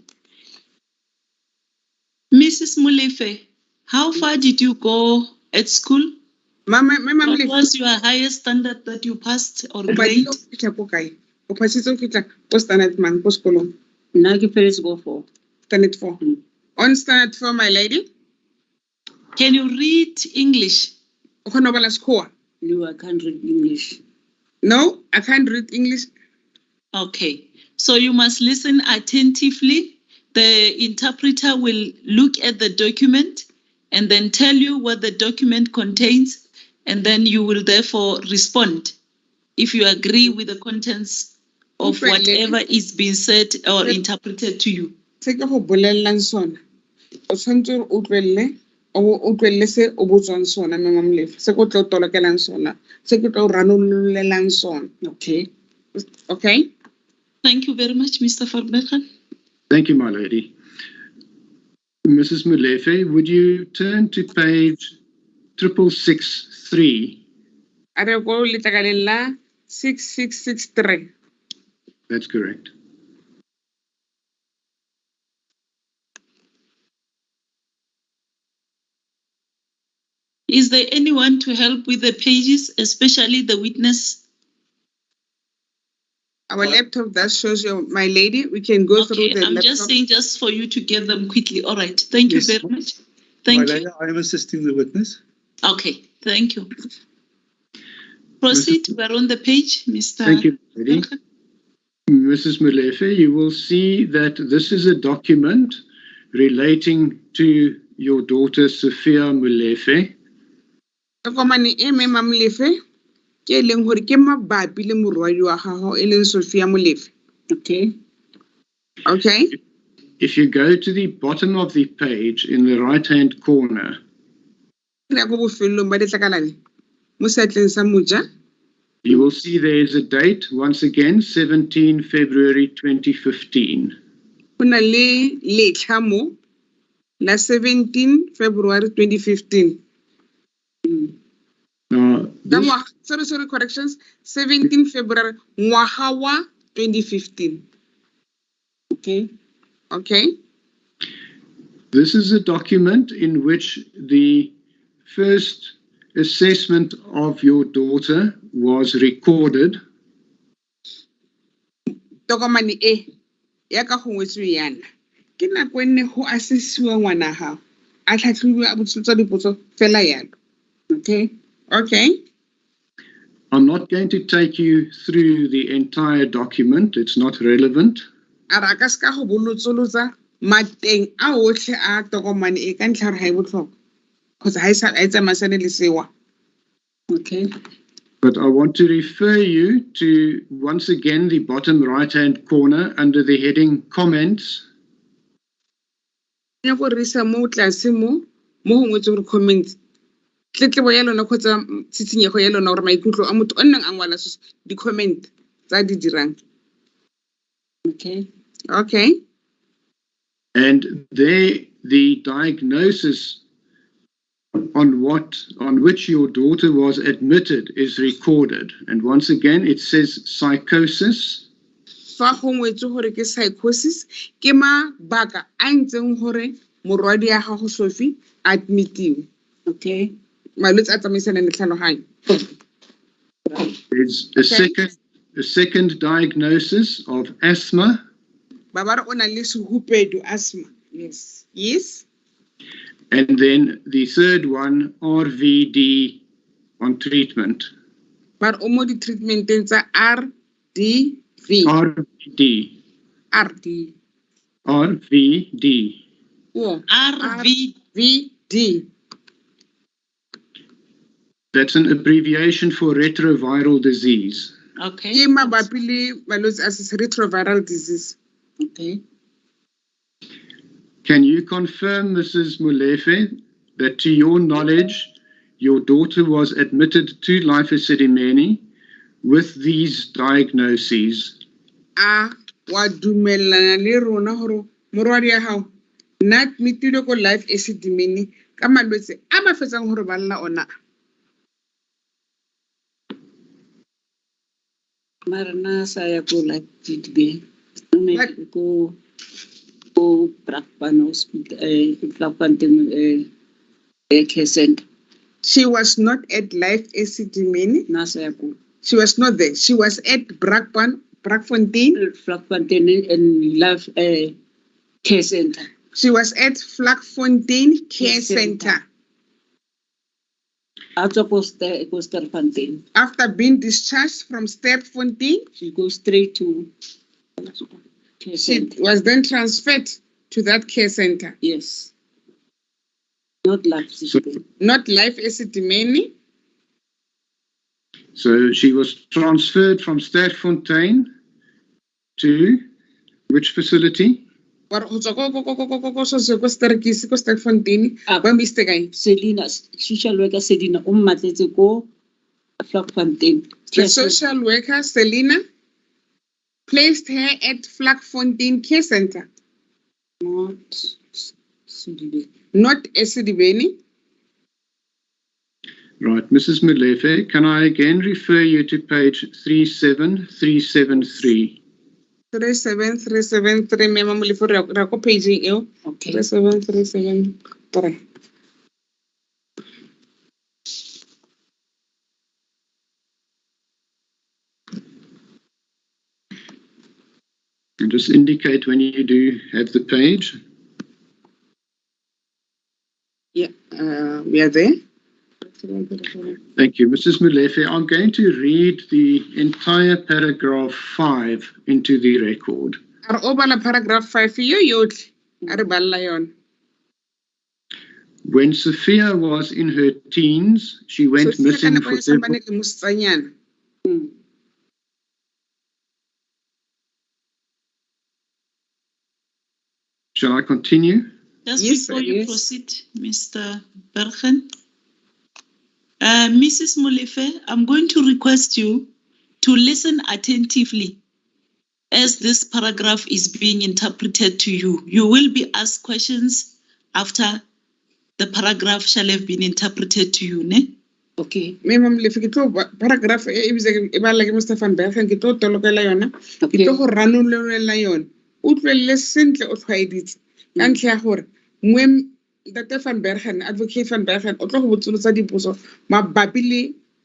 Mrs. Molefe, how far did you go at school? What was your highest standard that you passed or grade? Standard 4. On standard 4, my lady. Can you read English? No, I can't read English. No, I can't read English. Okay, so you must listen attentively. The interpreter will look at the document and then tell you what the document contains, and then you will therefore respond if you agree with the contents of whatever is being said or interpreted to you. Take a bolelang sona. O tshwantse o utlwelle se o botswang sona Mama Molefe. Se go tlo tolokelang sona. Se ke tlo ranollelang sona. Okay. Okay. Thank you very much, Mr. Verbergen. Thank you, my lady. Mrs. Molefe, would you turn to page 6663? Are go letlakaleng la 6663. That's correct. Is there anyone to help with the pages, especially the witness? Our laptop that shows you, my lady. We can go through the I'm laptop. just saying, just for you to get them quickly. All right. Thank you very much. Thank you. I am assisting the witness. Okay. Thank you. Proceed. We're on the page, Mr. Thank you, lady. Mrs. Molefe, you will see that this is a document relating to your daughter, Sophia Molefe. Tokomane e Mama Molefe ke leng hore ke mabapi le morwadi wa gago e leng Sophia Molefe. Okay. Okay. if you go to the bottom of the page in the right-hand corner, you will see there is a date, once again, 17 February 2015. La 17 February 2015. Sorry, corrections. 17 February Mwahawa 2015. Okay. This is a document in which the first assessment of your daughter was recorded. Tokomane e ya ka go ngwetswe yana. Ke nako nne go assessiwa ngwana gago. A tlhatlhobiwa a botsotsa dipotso fela yalo. Okay. I'm not going to take you through the entire document. It's not relevant. Ara ka ska go bolotsolosa mateng a otlhe a tokomane e ka ntlha re ha e botlhokwa. Because ha e tsamasane le sewa. Okay. But I want to refer you to, once again, the bottom right-hand corner under the heading Comments. Ya go risa mo tlase mo gongwe tse gore comments. Tletlebo ya lona kgotsa tshitsinyego ya lona gore maikutlo a motho o nnang a ngwala di-comment tsa di dirang. Okay. And there, the diagnosis on which your daughter was admitted is recorded. And once again, it says psychosis. Fa go ngwetse gore ke psychosis, ke mabaka a ntseng gore morwadi ya gago Sophie admitiwe. Okay. Malwetse a tsamaisana le tlhaloganyo. There's a second diagnosis of asthma. Ba ba re o na le sehupedu, asthma. Yes. And then the third one, RVD on treatment. But o mo di treatmenteng tsa RDV. RVD. Oh, RVD. That's an abbreviation for retroviral disease. Okay. Ke mabapi le malwetse a retroviral disease. Okay. Can you confirm, Mrs. Molefe, that to your knowledge, your daughter was admitted to Life Esidimeni with these diagnoses? Wa dumellana le rona gore morwadi ya gago na admitile ko Life Esidimeni ka malwetse a mafetsang gore ba lla ona. Marana sa ya ko Life Esidimeni. Go Brakpan Hospital, care center. She was not at Life Esidimeni. She was not there. She was at Brakfontein and Life care center. She was at Vlakfontein Care Center. After being discharged from Sterkfontein, she goes straight to. She was then transferred to that care center. Yes. Not Life Esidimeni. Not Life Esidimeni. So she was transferred from Sterkfontein to which facility? Selina, social worker Selina, the social worker Selina placed her at Vlakfontein Care Center. Not Esidimeni. Right, Mrs. Molefe, can I again refer you to page 37373? 37373, Mema Molefe, rako page eo. Okay. 37373. And just indicate when you do have the page. Yeah, we are there. Thank you. Mrs. Molefe, I'm going to read the entire paragraph 5 into the record. Paragraph 5 When Sophia was in her teens, she went missing for several... Shall I continue? Just Yes, before sir, you yes. proceed, Mr. Bergen. Mrs. Molefe, I'm going to request you to listen attentively as this paragraph is being interpreted to you. You will be asked questions after the paragraph shall have been interpreted to you, ne? Okay. Mema Molefe, ke tlo paragraph e bala ke Mr. Van Bergen, ke tlo tolokela yona, ke Okay. tlo go ranolela yona. O tlwelele sentle o tlhwaeditse ka ntlha ya gore Dr. Van Bergen, Advocate Van Bergen, o tlo go botsolosa dipotso mabapi le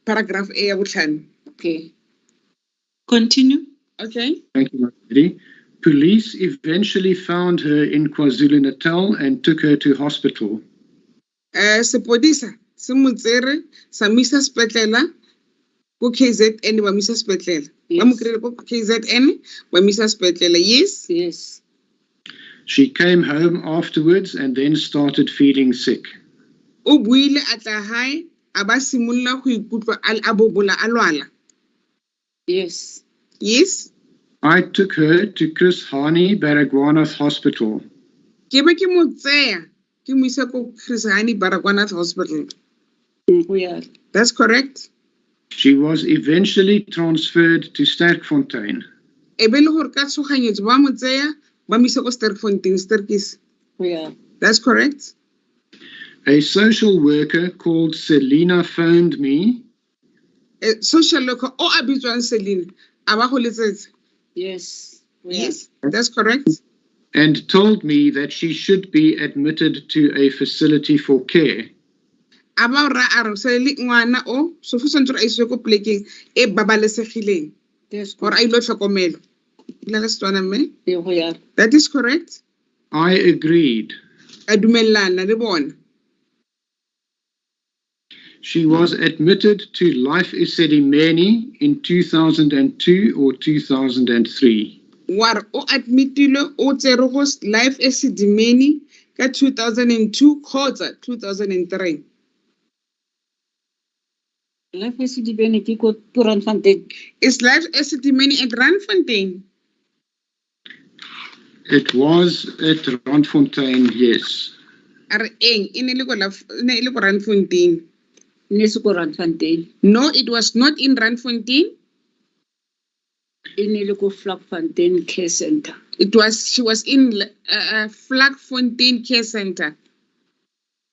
paragraph e ya botlhano. Okay. Continue. Okay? Thank you, my lady. Police eventually found her in KwaZulu-Natal and took her to hospital. Sepodisa se mo tsere sa mo isa sepetlela ko KZN ba mo isa sepetlela. Ba mo kry-ile ko KZN ba mo isa sepetlela. Yes? Yes. She came home afterwards and then started feeling sick. O buile a tla hae a ba simolola go ikutlwa a bobola a lwala. Yes. Yes? I took her to Chris Hani Baragwanath Hospital. Ke be ke mo tseya ke mo isa ko Chris Hani Baragwanath Hospital. Yeah. That's correct? She was eventually transferred to Sterkfontein. E be le gore ka tshoganyetso ba mo tseya ba mo isa ko Sterkfontein, Sterkis. Yeah. That's correct? A social worker called Selina phoned me Social worker o a bitswang Selina a ba go letsetse. Yes. Yeah. Yes, that's correct. and told me that she should be admitted to a facility for care. A ba ra a re se le ngwana o so fo sentse a iswe ko plekeng e babalesegileng gore a ilo tlhokomelo. That is correct. I agreed. A dumellana le bona. She was admitted to Life Esidimeni in 2002 or 2003. War o admitile o tsere go Life Esidimeni ka 2002 kgotsa 2003. Life Esidimeni ke ko Randfontein. Is Life Esidimeni at Randfontein? It was at Randfontein, yes. Are eng e ne le ko Randfontein? Ne se ko Randfontein. No, it was not in Randfontein. E ne le ko Vlakfontein Care Center. She was in Vlakfontein Care Center.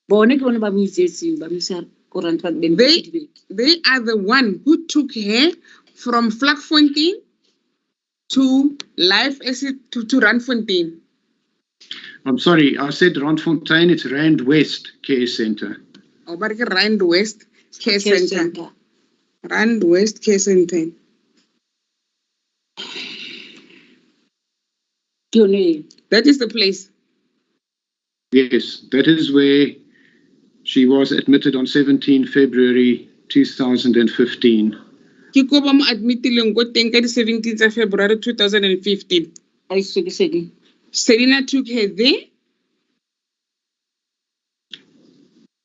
Bone ke bone ba mo itsetseng ba mo isa ko Randfontein. They are the one who took her from Vlakfontein to to Randfontein. I'm sorry, I said Randfontein, it's Rand West Care Center. Oh, but Rand West Care Center. Rand West Care Center. That is the place. Yes, that is where she was admitted on 17 February 2015. Ke ko ba mo admitileng ko teng ka di 17th of February 2015. Selina took her there.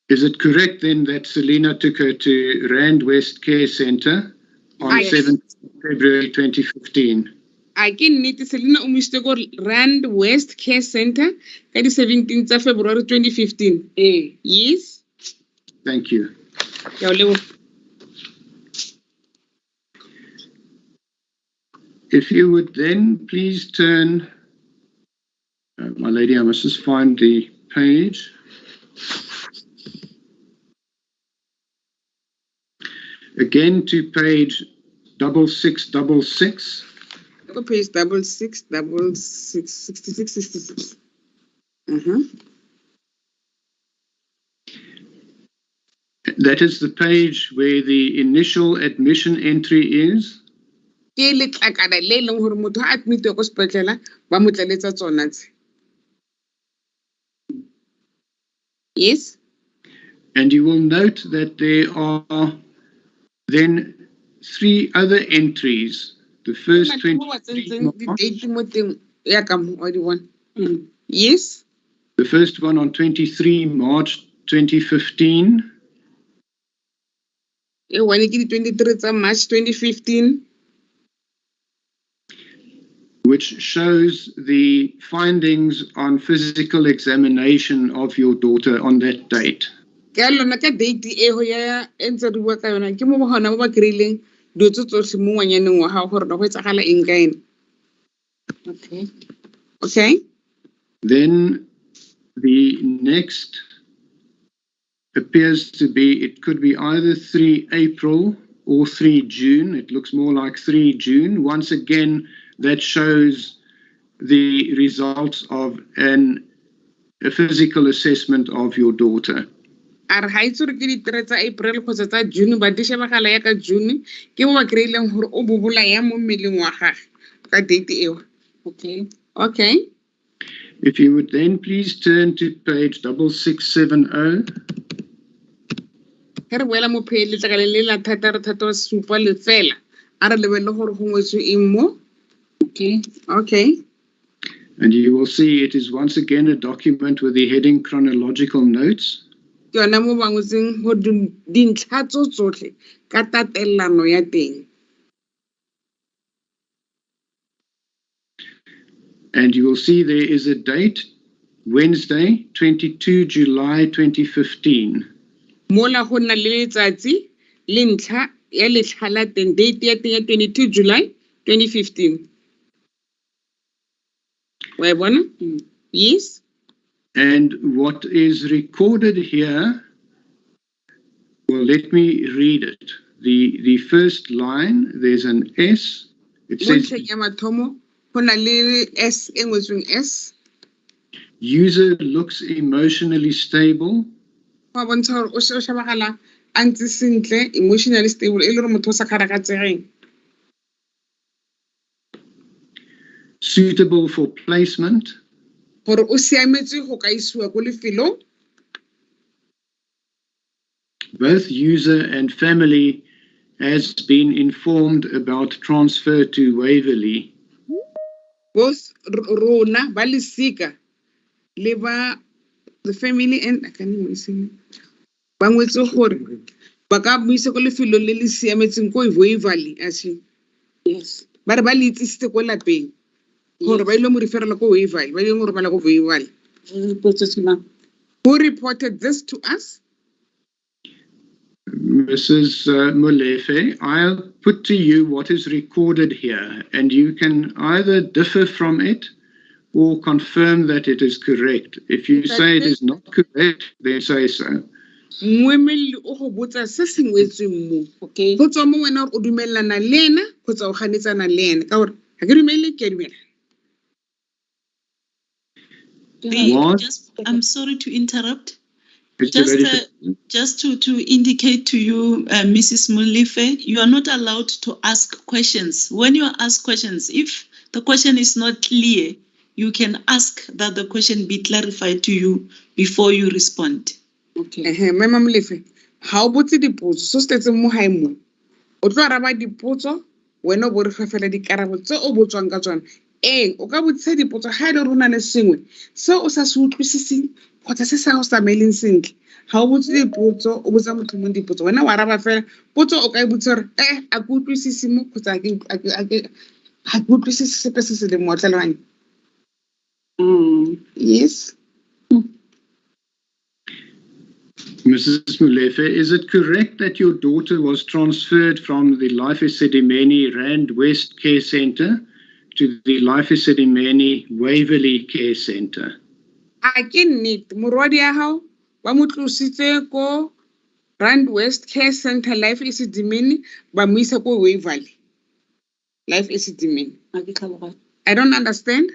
Is it correct then that Selina took her to Rand West Care Center on 7th February 2015? I can need Selina umiste go Rand West Care Center ka di 17th of February 2015. Yes. Thank you. If you would then please turn, my lady, I must just find the page. Again to page 6666. Page 6666, 66. That is the page where the initial admission entry is. Yes. And you will note that there are then 3 other entries. The first 23 Yes. The first one on 23 March 2015. 23 March 2015. which shows the findings on physical examination of your daughter on that date. Ka lona ka date e ho ya entse re bua ka yona ke mo hona mo ba krileng do tsohle mo ngwanyaneng wa hao gore go etsagala eng ka ena. Okay. Okay? Then the next appears to be, it could be either 3 April or 3 June. It looks more like 3 June. Once again, that shows the results of a physical assessment of your daughter. Are ha itse re ke di tsa April kgotsa tsa June ba di shebagala ya ka June ke mo ba kreileng gore o bobola ya mo mmeleng wa gagwe ka date eo. Okay. Okay. If you would then please turn to page 6670. Ke re boela mo pele tla ka le la thata supa le fela a re lebelle gore go ngwetswe eng mo. Okay. Okay. And you will see it is once again a document with the heading chronological notes. Ke yona mo ba ngotseng go dintlha tsotlhe ka tatelano ya teng. And you will see there is a date, Wednesday, 22 July 2015. Mola go na le letsatsi le ntlha ya letlha la teng date ya teng ya 22 July 2015. Wa bona? Yes. And what is recorded here, well, let me read it. The first line, there's an S. It says, S. User looks emotionally stable. Emotionally stable. Suitable for placement. Both user and family has been informed about transfer to Waverley. Both Rona, Balisika, Leva, the family, and I can't even see. Bangwetso Hore, Baka Musical Filo Lily Siamets in Waverley, as she. Yes. But Balit is the Cola Pay. Or Bailum refer to Waverley, Waverley. Who reported this to us? Mrs. Molefe, I'll put to you what is recorded here, and you can either differ from it or confirm that it is correct. If you say it is not correct, then say so. Okay. I'm sorry to interrupt. Just to indicate to you, Mrs. Mulife, you are not allowed to ask questions. When you ask questions, if the question is not clear, you can ask that the question be clarified to you before you respond. Okay. Mama Mulife, how about the dipotso? So states mo haimo. O tlo araba dipotso, wena bo re fefela dikarabo tse o botswang ka tsona. O ka botsa dipotso ha ile rona le sengwe. Se o sa se utlwisising, kgotsa se sa go sameleng sentle. Ha o botse dipotso, o botsa motho mo dipotso. Wena wa araba fela, potso o ka botsa re, a go utlwisisi mo kgotsa a go utlwisisi sepe se se le mo tlalwana. Yes. Mrs. Mulefe, is it correct that your daughter was transferred from the Life Esidimeni Rand West Care Centre to the Life Esidimeni Waverley Care Centre? I can need morwadi ya hao ba mo tlositse ko Rand West Care Centre Life Esidimeni ba mo isa ko Waverley Life Esidimeni. I don't understand.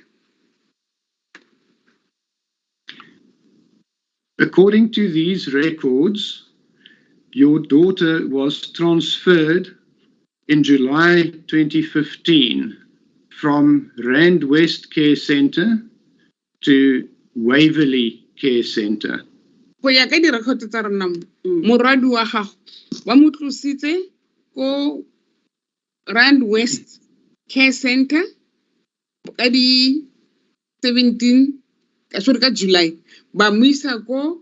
According to these records, your daughter was transferred in July 2015 from Rand West Care Centre to Waverley Care Centre. Go ya ka di record tsa rona morwadi wa gago ba mo tlositse ko Rand West Care Centre ka di 17 ka July ba mo isa ko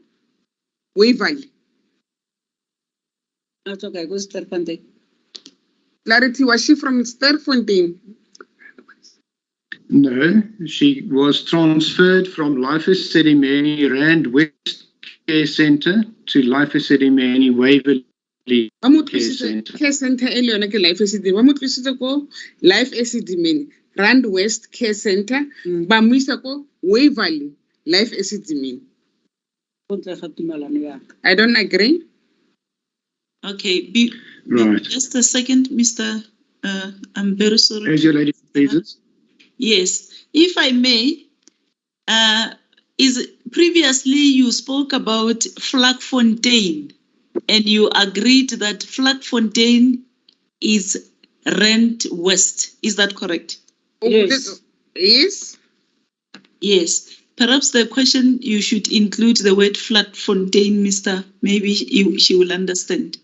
Waverley. That's okay, go Sterfontein. Clarity, was she from Sterfontein? No, she was transferred from Life Esidimeni Rand West Care Centre to Life Esidimeni Waverley Care Centre. Care Center e le yona ke Life Esidimeni. Ba mo tlisitse ko Life Esidimeni Rand West Care Center ba mo isa ko Waverley Life Esidimeni. I don't agree. Okay, Right. just a second, Mr. I'm very sorry. As your lady pleases. Yes, if I may, previously you spoke about Vlakfontein, and you agreed that Vlakfontein is Rand West. Is that correct? Yes. Yes. Yes. Perhaps the question you should include the word Vlakfontein, Mr. Maybe she will understand.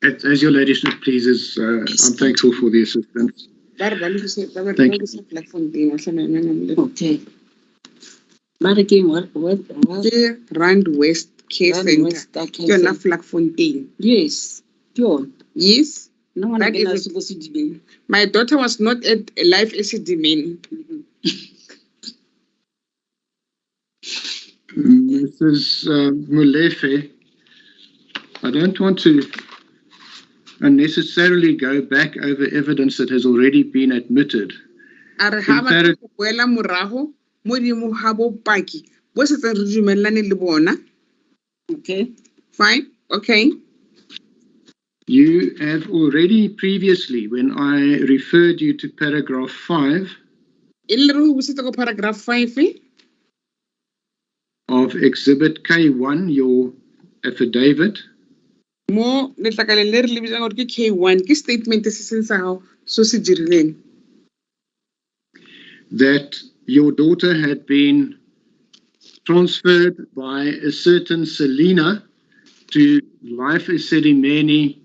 As your ladyship pleases, I'm thankful for the assistance. Thank you. Okay. Maar again, what? Rand West Care Center. Yona Vlakfontein. Yes. John. Yes. No one That is is supposed to be. My daughter was not at Life Esidimeni. Mrs. Molefe, I don't want to unnecessarily go back over evidence that has already been admitted. Are ha ba go boela morago mo dimo ha bo paki bo se tse re dumelane le bona. Okay. Fine. Okay. You have already previously, when I referred you to paragraph 5 paragraph 5 of Exhibit K1, your affidavit, mo letlakaleng le re le bitsang gore ke K1 ke statement se seng sa gago so se dirileng that your daughter had been transferred by a certain Selena to Life Esidimeni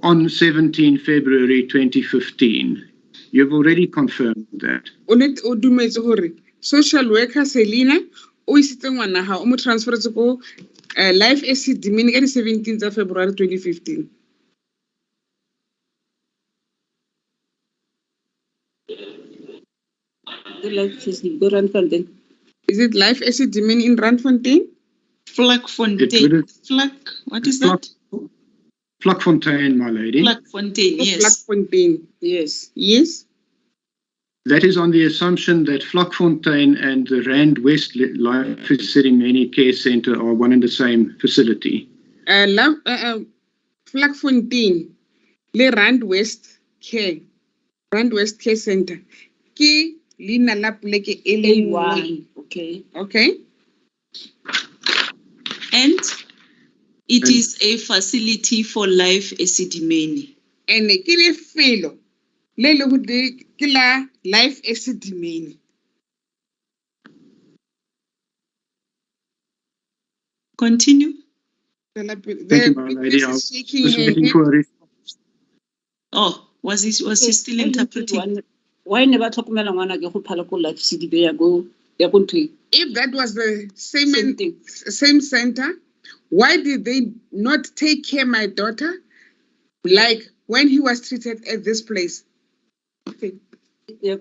on 17 February 2015. You've already confirmed that. O dumetse gore social worker Selena o isitse ngwana ha o mo transferetse ko Life Esidimeni ka di 17th of February 2015. Is it Life Esidimeni in Randfontein? Vlakfontein. What is that? Vlakfontein, my lady. Vlakfontein, yes. Vlakfontein. Yes. Yes. That is on the assumption that Vlakfontein and the Rand West Life Esidimeni Care Centre are one and the same facility. Vlakfontein le Rand West Care Centre ke lina la pleke e le nngwe. Okay. Okay. And it is a facility for Life Esidimeni. And ke lefelo le le bode ke la Life Esidimeni. Continue. Thank you, my lady. I was just waiting for a response. Oh, was he still interpreting? Why never talk about ngwana ke go phala ko Life Esidimeni ya go ntwe? If that was the same center, why did they not take care of my daughter like when he was treated at this place? Okay. The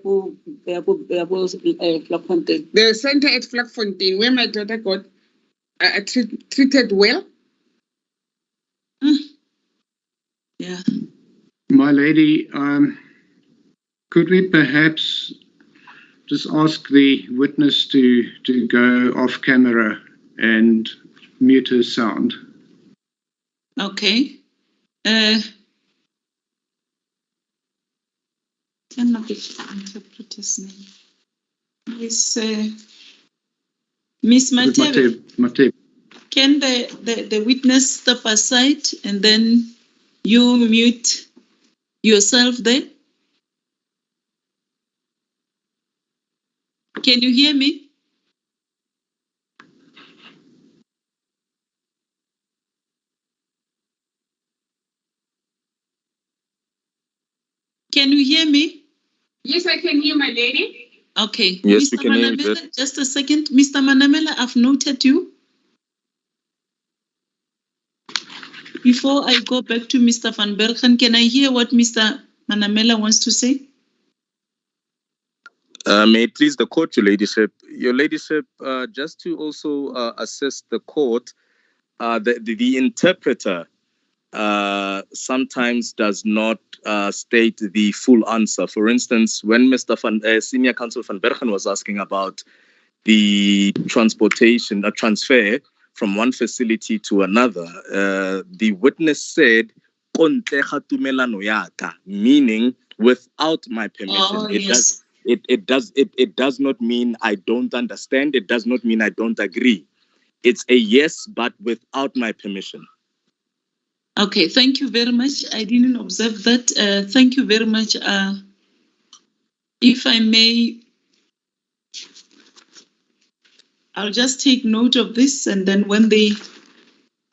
center at Vlakfontein where my daughter got treated well. Yeah. My lady, could we perhaps just ask the witness to go off camera and mute her sound? Okay. Can I get the interpreter's name? Miss Mateb. Can the witness step aside and then you mute yourself there? Can you hear me? Can you hear me? Yes, I can hear, my lady. Okay. Yes, Mr. we can hear you. Just a second. Mr. Manamela, I've noted you. Before I go back to Mr. Van Bergen, can I hear what Mr. Manamela wants to say? May it please the court, Your Ladyship. Your Ladyship, just to also assist the court, the interpreter sometimes does not state the full answer. For instance, when Senior Counsel van Bergen was asking about the transfer from one facility to another, the witness said, meaning without my permission. It does not mean I don't understand. It does not mean I don't agree. It's a yes, but without my permission. Okay, thank you very much. I didn't observe that. Thank you very much. If I may, I'll just take note of this, and then when they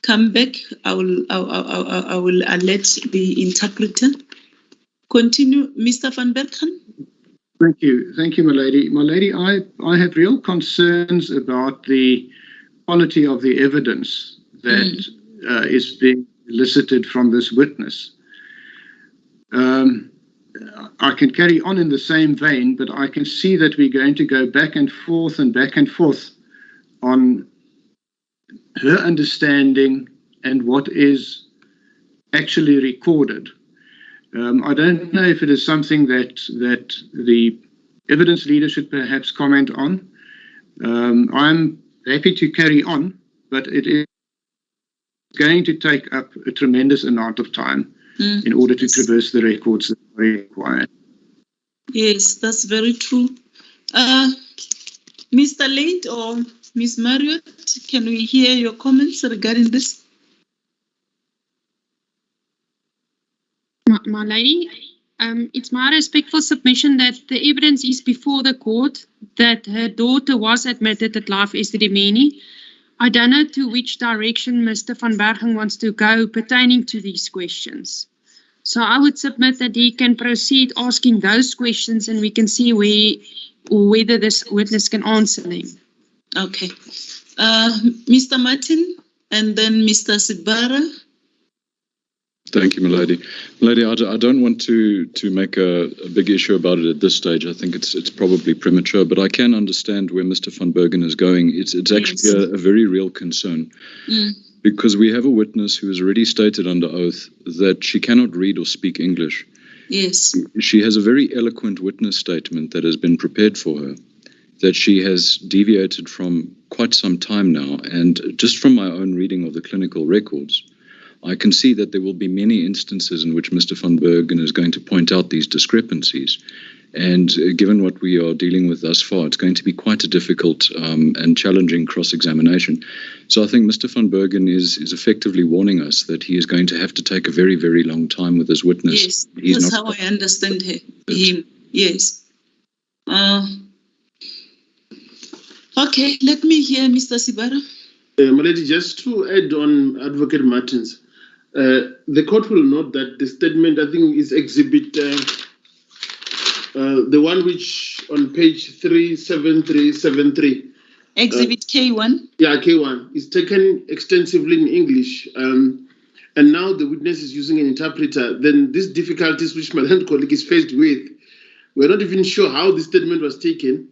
come back, I will alert the interpreter. Continue, Mr. van Bergen. Thank you, my lady. My lady, I have real concerns about the quality of the evidence that is being elicited from this witness. I can carry on in the same vein, but I can see that we're going to go back and forth on her understanding and what is actually recorded. I don't know if it is something that the evidence leader should perhaps comment on. I'm happy to carry on, but it is going to take up a tremendous amount of time in order to traverse the records that are required. Yes, that's very true. Mr. Late or Ms. Marriott, can we hear your comments regarding this? My lady, it's my respectful submission that the evidence is before the court that her daughter was admitted at Life Esidimeni. I don't know to which direction Mr. van Bergen wants to go pertaining to these questions. So I would submit that he can proceed asking those questions and we can see whether this witness can answer them. Okay. Mr. Martin and then Mr. Sibara. Thank you, Milady. Milady, I don't want to make a big issue about it at this stage. I think it's probably premature, but I can understand where Mr. van Bergen is going. It's actually a very real concern because we have a witness who has already stated under oath that she cannot read or speak English. Yes. She has a very eloquent witness statement that has been prepared for her that she has deviated from quite some time now. And just from my own reading of the clinical records, I can see that there will be many instances in which Mr. van Bergen is going to point out these discrepancies. And given what we are dealing with thus far, it's going to be quite a difficult and challenging cross-examination. So I think Mr. van Bergen is effectively warning us that he is going to have to take a very, very long time with his witness. Yes, that's how I understand him. Yes. Okay, let me hear Mr. Sibara. Malady, just to add on Advocate Martins, the court will note that the statement, I think, is exhibit, the one which on page 37373. Exhibit K1? Yeah, K1. Is taken extensively in English. And now the witness is using an interpreter. Then these difficulties which my land colleague is faced with, we're not even sure how the statement was taken.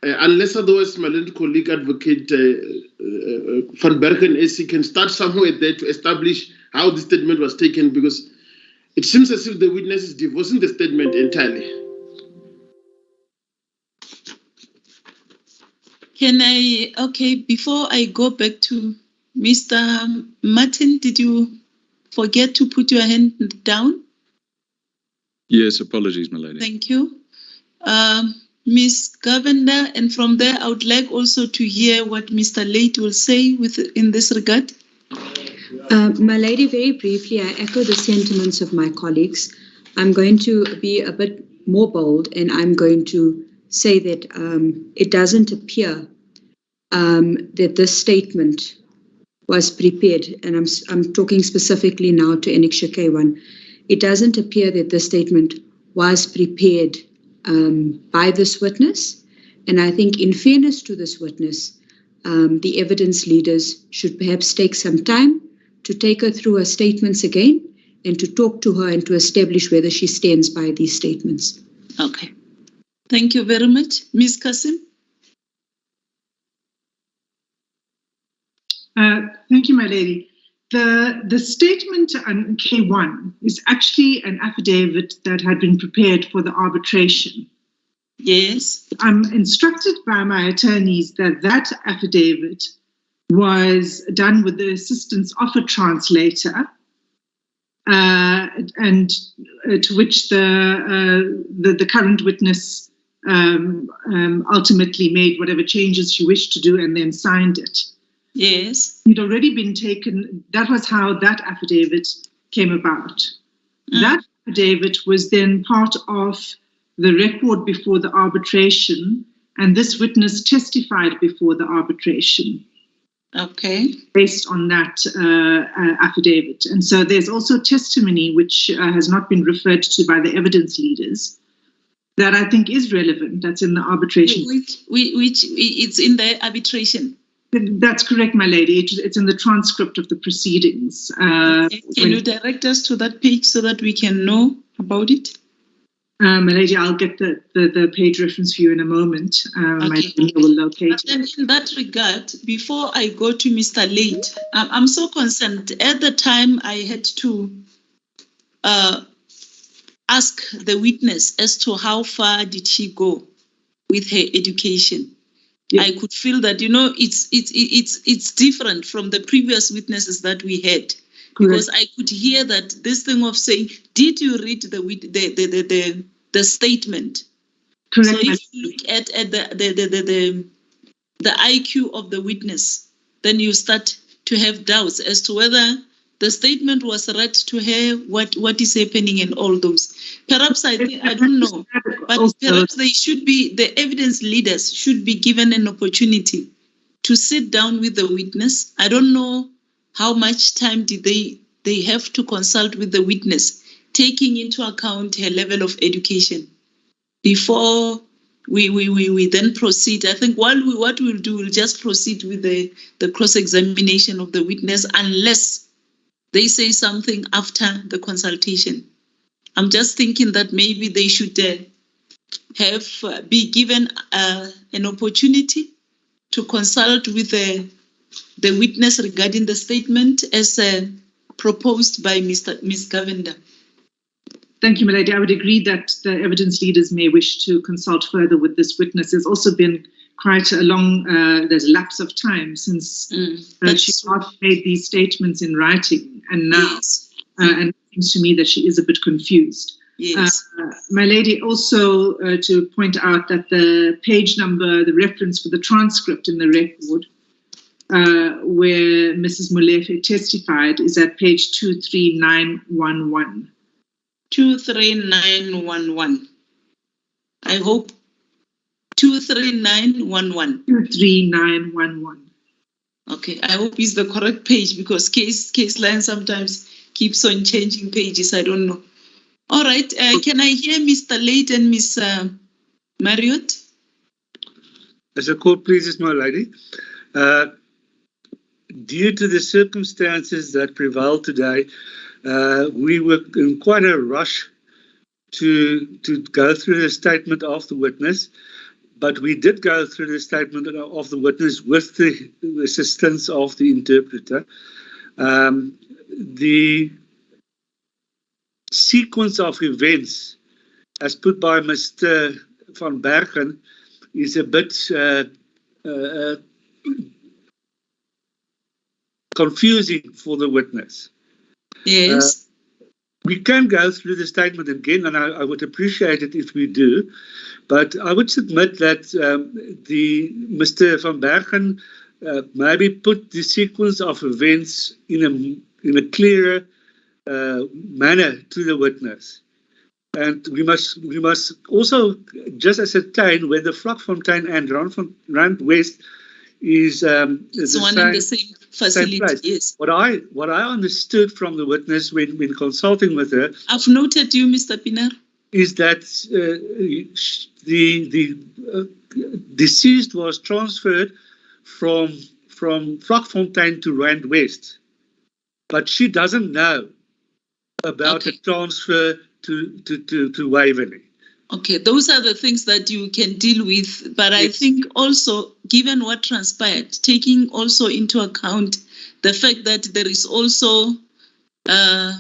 Unless otherwise my land colleague Advocate van Bergen AC can start somewhere there to establish how the statement was taken, because it seems as if the witness is divorcing the statement entirely. Before I go back to Mr. Martin, did you forget to put your hand down? Yes, apologies, my lady. Thank you. Ms. Governor, and from there, I would like also to hear what Mr. Late will say in this regard. My lady, very briefly, I echo the sentiments of my colleagues. I'm going to be a bit more bold, and I'm going to say that it doesn't appear that this statement was prepared, and I'm talking specifically now to Annexure K1. It doesn't appear that this statement was prepared by this witness, and I think in fairness to this witness, the evidence leaders should perhaps take some time to take her through her statements again and to talk to her and to establish whether she stands by these statements. Okay. Thank you very much. Ms. Kasim? Thank you, my lady. The statement on K1 is actually an affidavit that had been prepared for the arbitration. Yes. I'm instructed by my attorneys that that affidavit was done with the assistance of a translator, and to which the current witness ultimately made whatever changes she wished to do and then signed it. Yes. It had already been taken. That was how that affidavit came about. That affidavit was then part of the record before the arbitration, and this witness testified before the arbitration. Okay. Based on that affidavit. And so there's also testimony which has not been referred to by the evidence leaders that I think is relevant. That's in the arbitration. Which it's in the arbitration. That's correct, my lady. It's in the transcript of the proceedings. Okay. Can you direct us to that page so that we can know about it? My lady, I'll get the page reference for you in a moment. My Okay. lady will locate it. And in that regard, before I go to Mr. Late, I'm so concerned. At the time, I had to ask the witness as to how far did she go with her education. Yeah. I could feel that, it's different from the previous witnesses that we had. Correct. Because I could hear that this thing of saying, did you read the statement? Correct. So if you look at the IQ of the witness, then you start to have doubts as to whether the statement was read to her, what is happening and all those. Perhaps I don't know, but perhaps the evidence leaders should be given an opportunity to sit down with the witness. I don't know how much time did they have to consult with the witness, taking into account her level of education before we then proceed. I think what we'll do, we'll just proceed with the cross-examination of the witness unless they say something after the consultation. I'm just thinking that maybe they should be given an opportunity to consult with the witness regarding the statement as proposed by Ms. Govender. Thank you, my lady. I would agree that the evidence leaders may wish to consult further with this witness. There's also been quite a long, there's a lapse of time since she last made these statements in writing, and now, yes. And it seems to me that she is a bit confused. Yes. My lady, also to point out that the page number, the reference for the transcript in the record, where Mrs. Molefe testified, is at page 23911. 23911. I hope 23911. 23911. Okay, I hope it's the correct page because case line sometimes keeps on changing pages. I don't know. All right, can I hear Mr. Late and Miss Marriott? As a court pleases, my lady, due to the circumstances that prevail today, we were in quite a rush to go through the statement of the witness, but we did go through the statement of the witness with the assistance of the interpreter. The sequence of events as put by Mr. van Bergen is a bit confusing for the witness. Yes. We can go through the statement again, and I would appreciate it if we do. But I would submit that Mr. van Bergen maybe put the sequence of events in a clearer manner to the witness. And we must also just ascertain whether Vlakfontein and Rand West is it's one in the same facility. Same place. Yes. What I understood from the witness when consulting with her, I've noted you, Mr. Pinar, is that the deceased was transferred from Vlakfontein to Rand West, but she doesn't know about the transfer to Waverley. Okay, those are the things that you can deal with. But I think also, given what transpired, taking also into account the fact that there is also her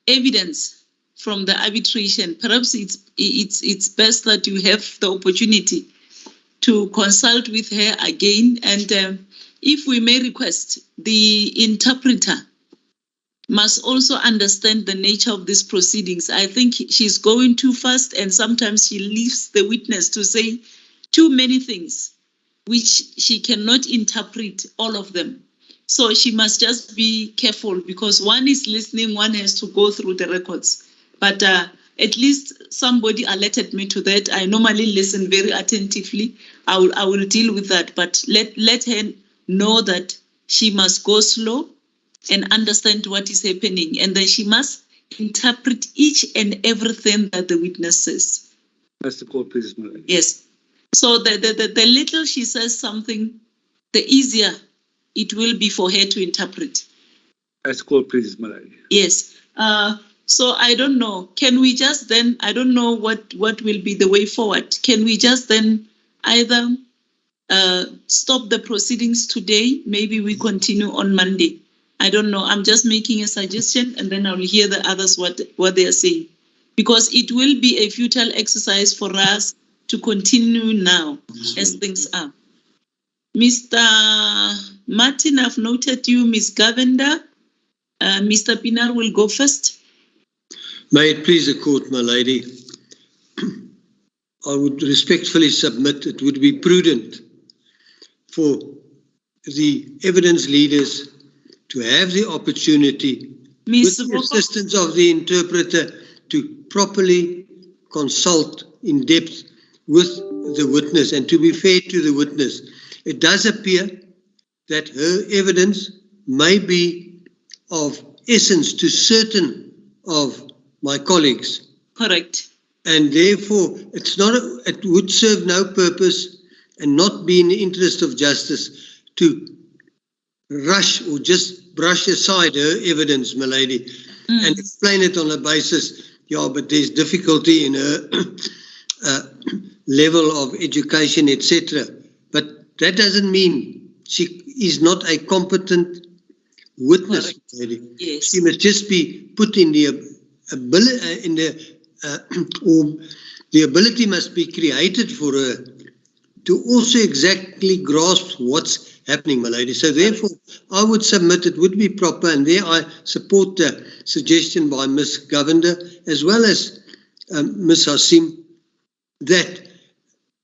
evidence from the arbitration, perhaps it's best that you have the opportunity to consult with her again. And if we may request, the interpreter must also understand the nature of these proceedings. I think she's going too fast, and sometimes she leaves the witness to say too many things, which she cannot interpret all of them. So she must just be careful, because one is listening, one has to go through the records. But at least somebody alerted me to that. I normally listen very attentively. I will deal with that, but let her know that she must go slow and understand what is happening, and then she must interpret each and everything that the witness says. That's the court, please. Yes. So the little she says something, the easier it will be for her to interpret. That's the court, please, my lady. Yes. So I don't know. Can we just then, I don't know what will be the way forward. Can we just then either stop the proceedings today? Maybe we continue on Monday. I don't know. I'm just making a suggestion, and then I will hear the others what they are saying. Because it will be a futile exercise for us to continue now as things are. Mr. Martin, I've noted you. Ms. Govender, Mr. Pinar will go first. May it please the court, my lady. I would respectfully submit it would be prudent for the evidence leaders to have the opportunity, with the assistance of the interpreter, to properly consult in depth with the witness and to be fair to the witness. It does appear that her evidence may be of essence to certain of my colleagues. Correct. And therefore, it would serve no purpose and not be in the interest of justice to rush or just brush aside her evidence, my lady, and explain it on the basis, but there's difficulty in her level of education, etc. But that doesn't mean she is not a competent witness, my lady. Yes. She must just be put in the ability, or the ability must be created for her to also exactly grasp what's happening, my lady. So therefore, I would submit it would be proper, and there I support the suggestion by Ms. Govender as well as Ms. Hasim, that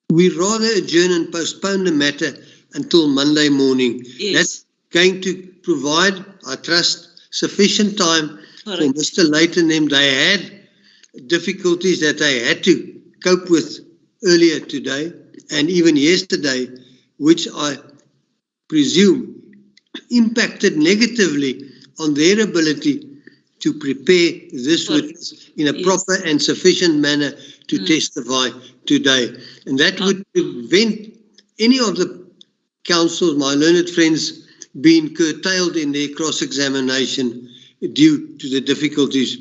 we rather adjourn and postpone the matter until Monday morning. Yes. That's going to provide, I trust, sufficient time for Mr. Leighton and them. They had difficulties that they had to cope with earlier today and even yesterday, which I presume impacted negatively on their ability to prepare this witness in a proper and sufficient manner to testify today. And that would prevent any of the counsel, my learned friends, being curtailed in their cross-examination due to the difficulties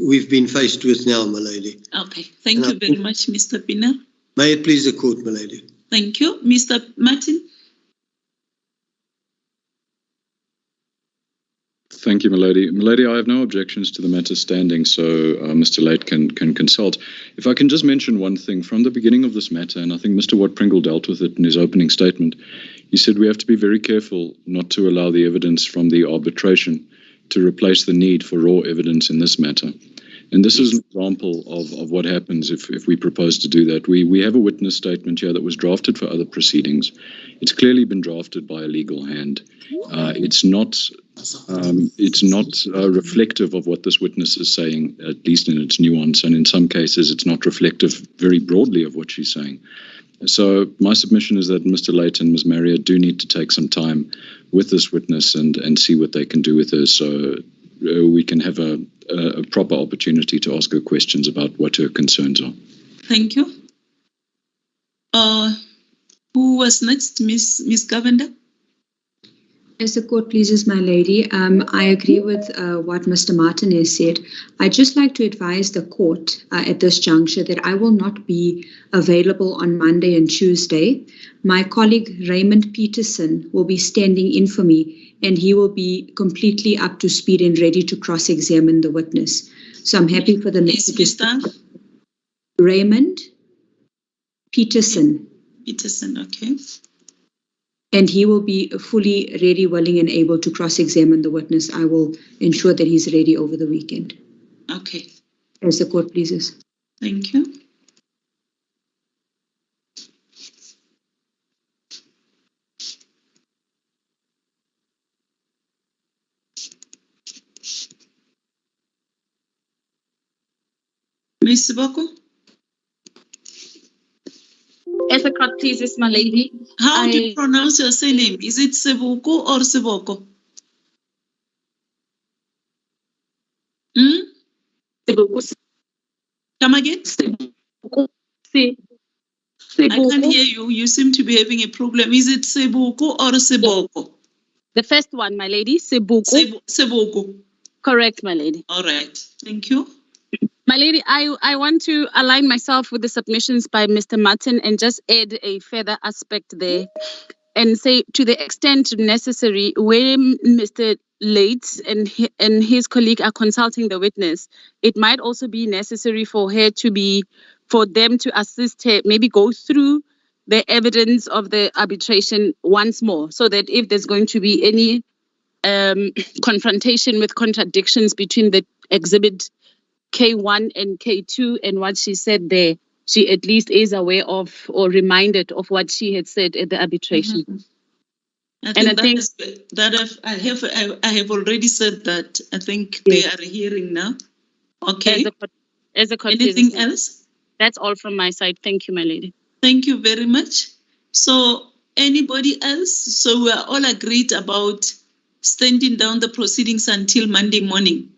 we've been faced with now, my lady. Okay, thank you very much, Mr. Pinar. May it please the court, my lady. Thank you. Mr. Martin? Thank you, my lady. My lady, I have no objections to the matter standing, so Mr. Late can consult. If I can just mention one thing, from the beginning of this matter, and I think Mr. Watt-Pringle dealt with it in his opening statement, he said we have to be very careful not to allow the evidence from the arbitration to replace the need for raw evidence in this matter. And this is an example of what happens if we propose to do that. We have a witness statement here that was drafted for other proceedings. It's clearly been drafted by a legal hand. It's not reflective of what this witness is saying, at least in its nuance, and in some cases it's not reflective very broadly of what she's saying. So my submission is that Mr. Late and Ms. Maria do need to take some time with this witness and see what they can do with her, so we can have a proper opportunity to ask her questions about what her concerns are. Thank you. Who was next, Miss Govender? As the court pleases, my lady, I agree with what Mr. Martin has said. I'd just like to advise the court at this juncture that I will not be available on Monday and Tuesday. My colleague Raymond Peterson will be standing in for me, and he will be completely up to speed and ready to cross-examine the witness. So I'm happy for the next. Raymond Peterson. Peterson, okay. And he will be fully ready, willing, and able to cross-examine the witness. I will ensure that he's ready over the weekend. Okay. As the court pleases. Thank you. Ms. Seboko? As the court pleases, my lady. How do you pronounce your surname? Is it Seboko or Seboko? Seboko. Come again? Seboko. I can't hear you. You seem to be having a problem. Is it Seboko or Seboko? The first one, my lady, Seboko. Seboko. Correct, my lady. All right. Thank you. My lady, I want to align myself with the submissions by Mr. Martin and just add a further aspect there and say, to the extent necessary, where Mr. Late and his colleague are consulting the witness, it might also be necessary for them to assist her, maybe go through the evidence of the arbitration once more, so that if there's going to be any confrontation with contradictions between the exhibit K1 and K2 and what she said there, she at least is aware of or reminded of what she had said at the arbitration. Mm-hmm. I have already said that. I think they are hearing now. Okay. As a anything else? That's all from my side. Thank you, my lady. Thank you very much. So anybody else? So we are all agreed about standing down the proceedings until Monday morning.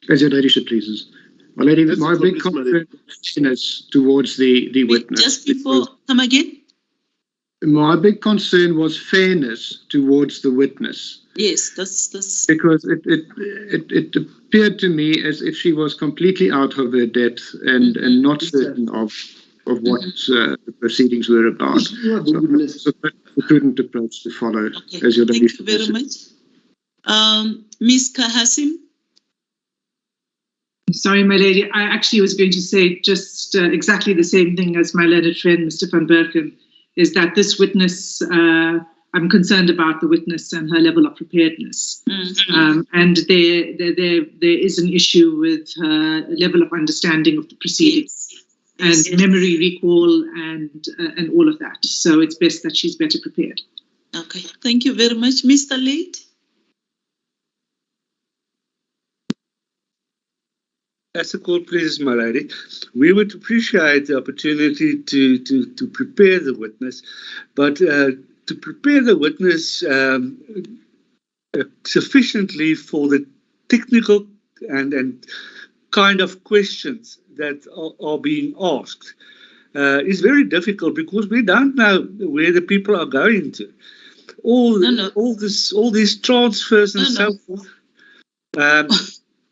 As your ladyship pleases. My lady, my big concern is towards the witness. Just before, come again? My big concern was fairness towards the witness. Yes, that's because it appeared to me as if she was completely out of her depth and not certain of what the proceedings were about. So a prudent approach to follow. Okay. As your Thank you very much. Ms. Kahasim? Sorry, my lady. I actually was going to say just exactly the same thing as my learned friend, Mr. van Berken, is that this witness, I'm concerned about the witness and her level of preparedness. Mm-hmm. And there is an issue with her level of understanding of the proceedings and memory recall and all of that. So it's best that she's better prepared. Okay, thank you very much. Mr. Late? As the court pleases, my lady, we would appreciate the opportunity to prepare the witness, but to prepare the witness sufficiently for the technical and kind of questions that are being asked is very difficult because we don't know where the people are going to. All these transfers and so forth.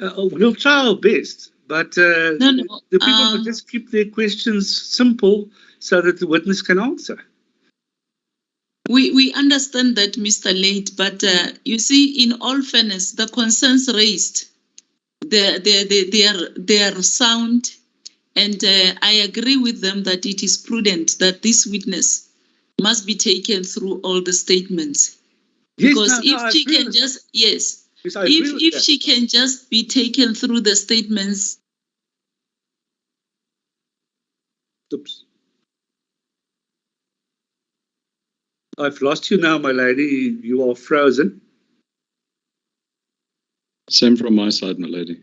We'll try our best, but the people will just keep their questions simple so that the witness can answer. We understand that, Mr. Late, but you see, in all fairness, the concerns raised, they are sound, and I agree with them that it is prudent that this witness must be taken through all the statements. Because if she can just, if she can just be taken through the statements. Oops. I've lost you now, my lady. You are frozen. Same from my side, my lady.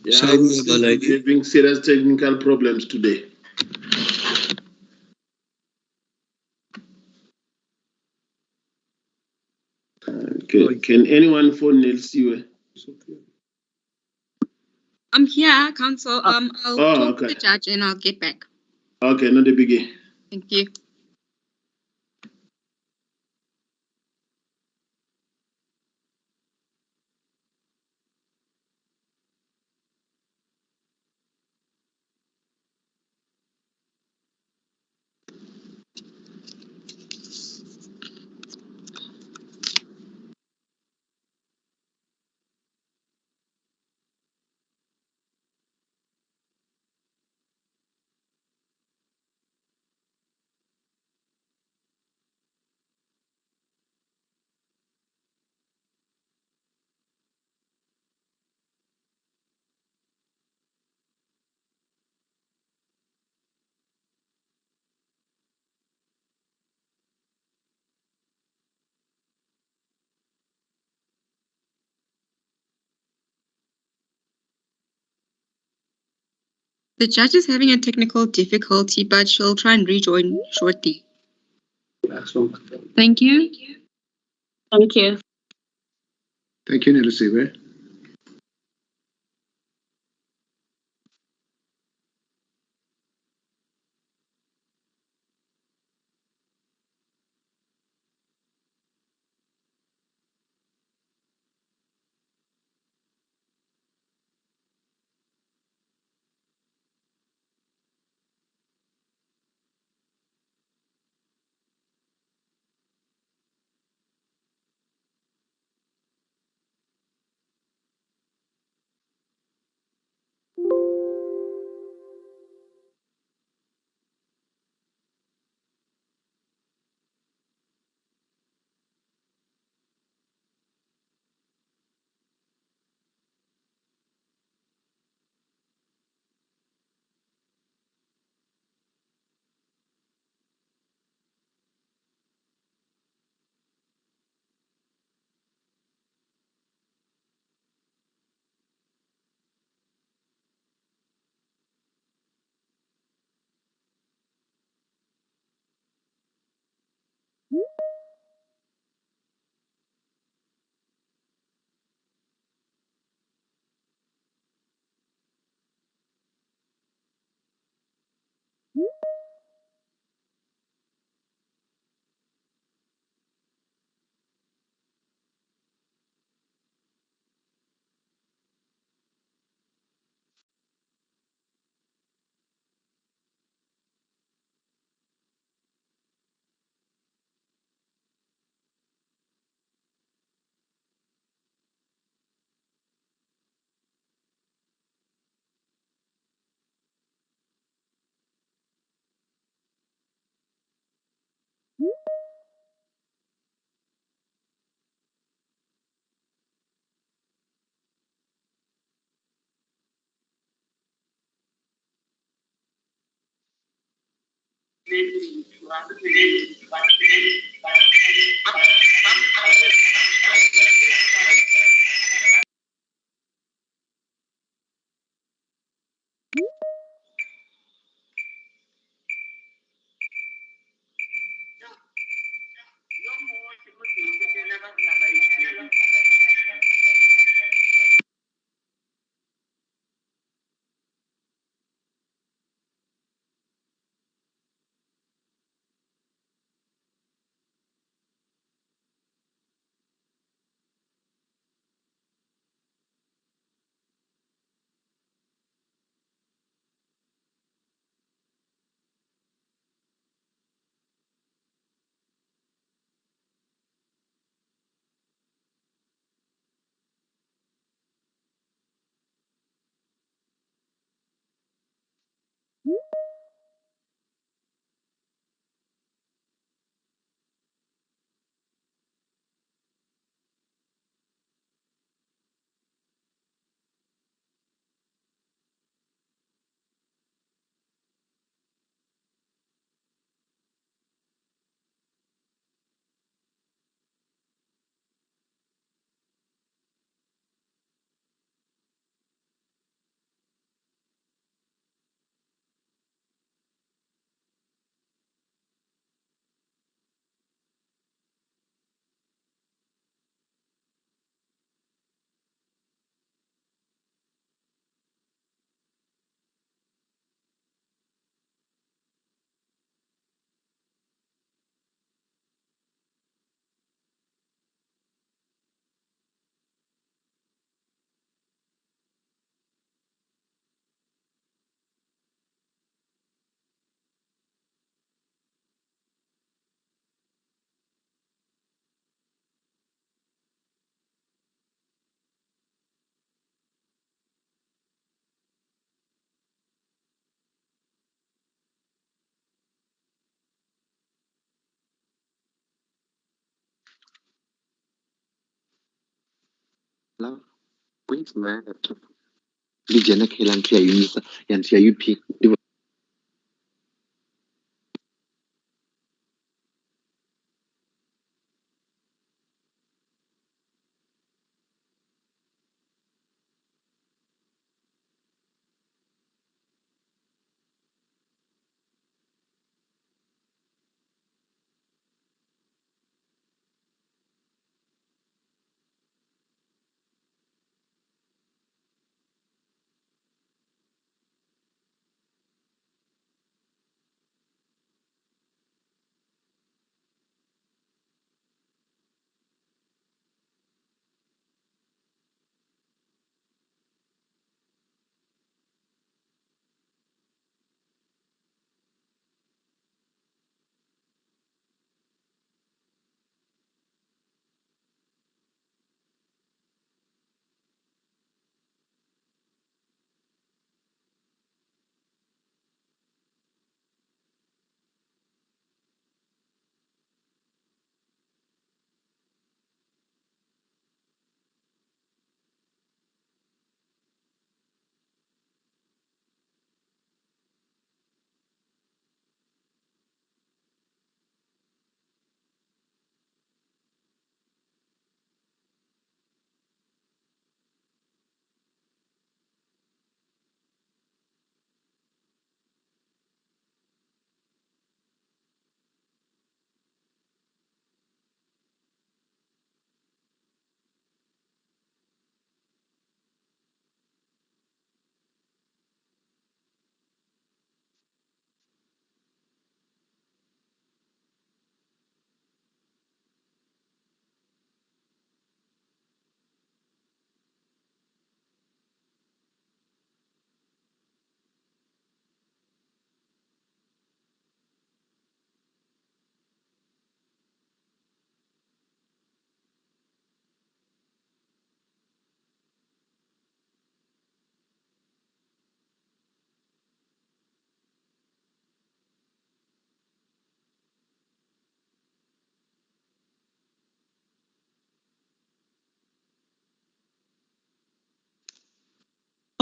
Yeah, we're having serious technical problems today. Okay. Can anyone phone Nelsiwe? I'm here, counsel. I'll talk to the judge and I'll get back. Okay, not a biggie. Thank you. The judge is having a technical difficulty, but she'll try and rejoin shortly. Thank you. Thank you. Thank you, Nelisiwe.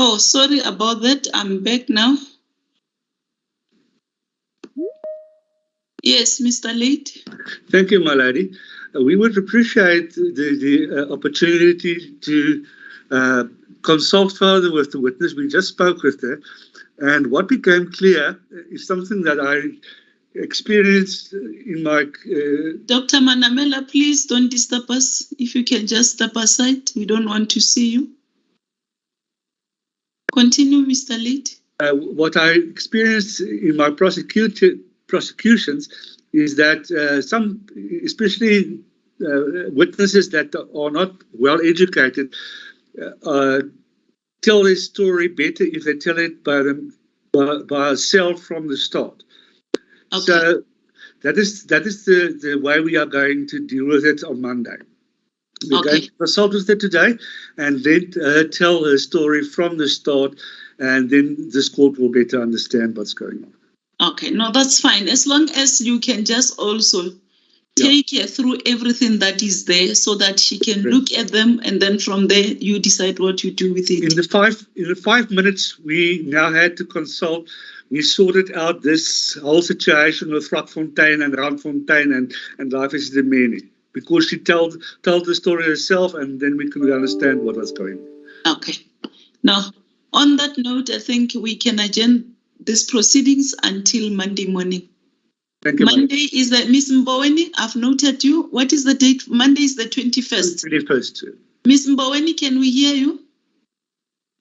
Oh, sorry about that. I'm back now. Yes, Mr. Late. Thank you, my lady. We would appreciate the opportunity to consult further with the witness. We just spoke with her, and what became clear is something that I experienced in my... Dr. Manamela, please don't disturb us. If you can just step aside, we don't want to see you. Continue, Mr. Late. What I experienced in my prosecutions is that some, especially witnesses that are not well educated, tell their story better if they tell it by herself from the start. Okay. So that is the way we are going to deal with it on Monday. We're going to consult with her today and then tell her story from the start, and then this court will better understand what's going on. Okay, no, that's fine. As long as you can just also take her through everything that is there so that she can look at them, and then from there you decide what you do with it. In the 5 minutes we now had to consult, we sorted out this whole situation with Rotfontein and Randfontein and Life Esidimeni, because she told the story herself, and then we could understand what was going on. Okay. Now, on that note, I think we can adjourn these proceedings until Monday morning. Thank you, Monday is the Miss Mboweni. I've noted you. What is the date? Monday is the 21st. 21st. Miss Mboweni, can we hear you?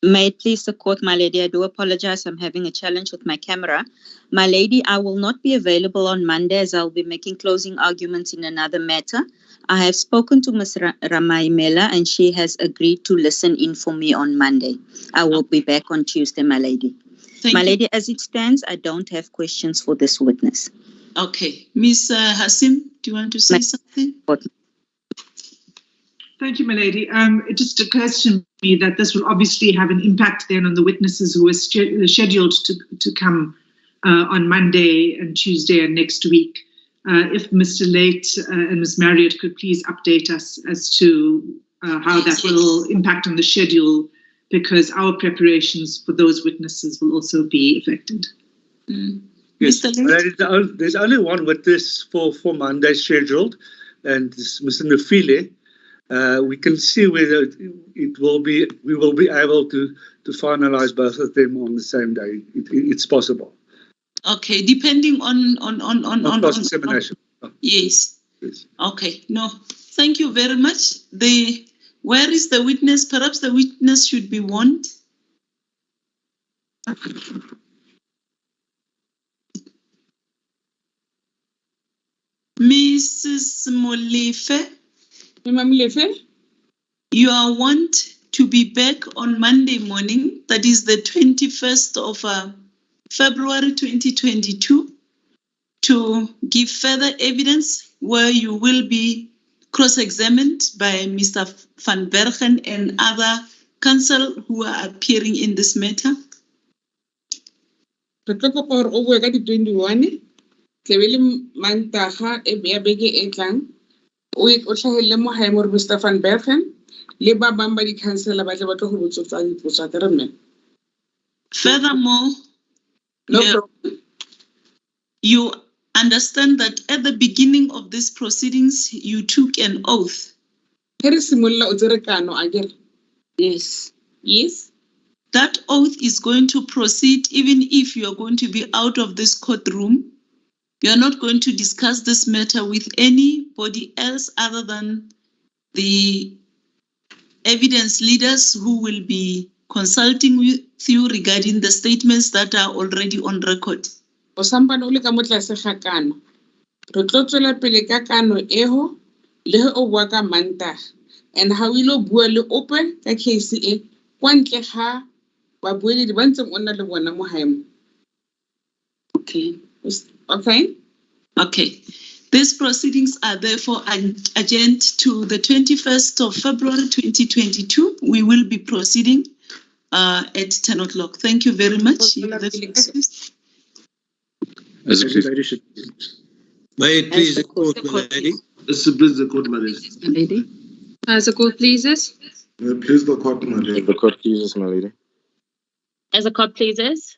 May it please the court, my lady, I do apologize. I'm having a challenge with my camera. My lady, I will not be available on Monday as I'll be making closing arguments in another matter. I have spoken to Ms. Ramaimela and she has agreed to listen in for me on Monday. I will be back on Tuesday, my lady. Thank my you. lady, as it stands, I don't have questions for this witness. Okay. Miss Hasim, do you want to say something? Thank you, my lady. It just occurs to me that this will obviously have an impact then on the witnesses who are scheduled to come on Monday and Tuesday and next week. If Mr. Late and Ms. Marriott could please update us as to how that will impact on the schedule, because our preparations for those witnesses will also be affected. Yes, there's only one witness for Monday scheduled, and this Mr. Nufile. We can see whether we will be able to finalize both of them on the same day. It's possible. Okay, depending on cross-examination. Yes. Okay. No. Thank you very much. Where is the witness? Perhaps the witness should be warned. Mrs. Molefe. You are warned to be back on Monday morning. That is the 21st of February 2022 to give further evidence where you will be cross-examined by Mr. Van Bergen and other counsel who are appearing in this matter. Re tlo kopa gore o bue ka di-21 tlebe le mantaga e bea beke e tlang o tlhagelele mo gae gore Mr. Van Bergen le ba bang ba di-councilor ba tle ba tlo go botsotsa dipotso tsa rena. Furthermore, you understand that at the beginning of these proceedings, you took an oath. Yes. Yes. That oath is going to proceed even if you are going to be out of this courtroom. You are not going to discuss this matter with anybody else other than the evidence leaders who will be consulting with you regarding the statements that are already on record. O sampane o le ka mo tlase ga kano. Re tlo tswela pele ka kano ego le ge o bua ka mantaga. And ha o ile bua le ope ka case e kwa ntle ga babueledi ba ntseng o nna le bona mo gae. Okay. Okay. Okay. These proceedings are therefore adjourned to the 21st of February 2022. We will be proceeding at 10 o'clock. Thank you very much. May it please the court, my lady. Please the court, my lady. As the court pleases. Please the court, my lady. The court pleases, my lady. As the court pleases.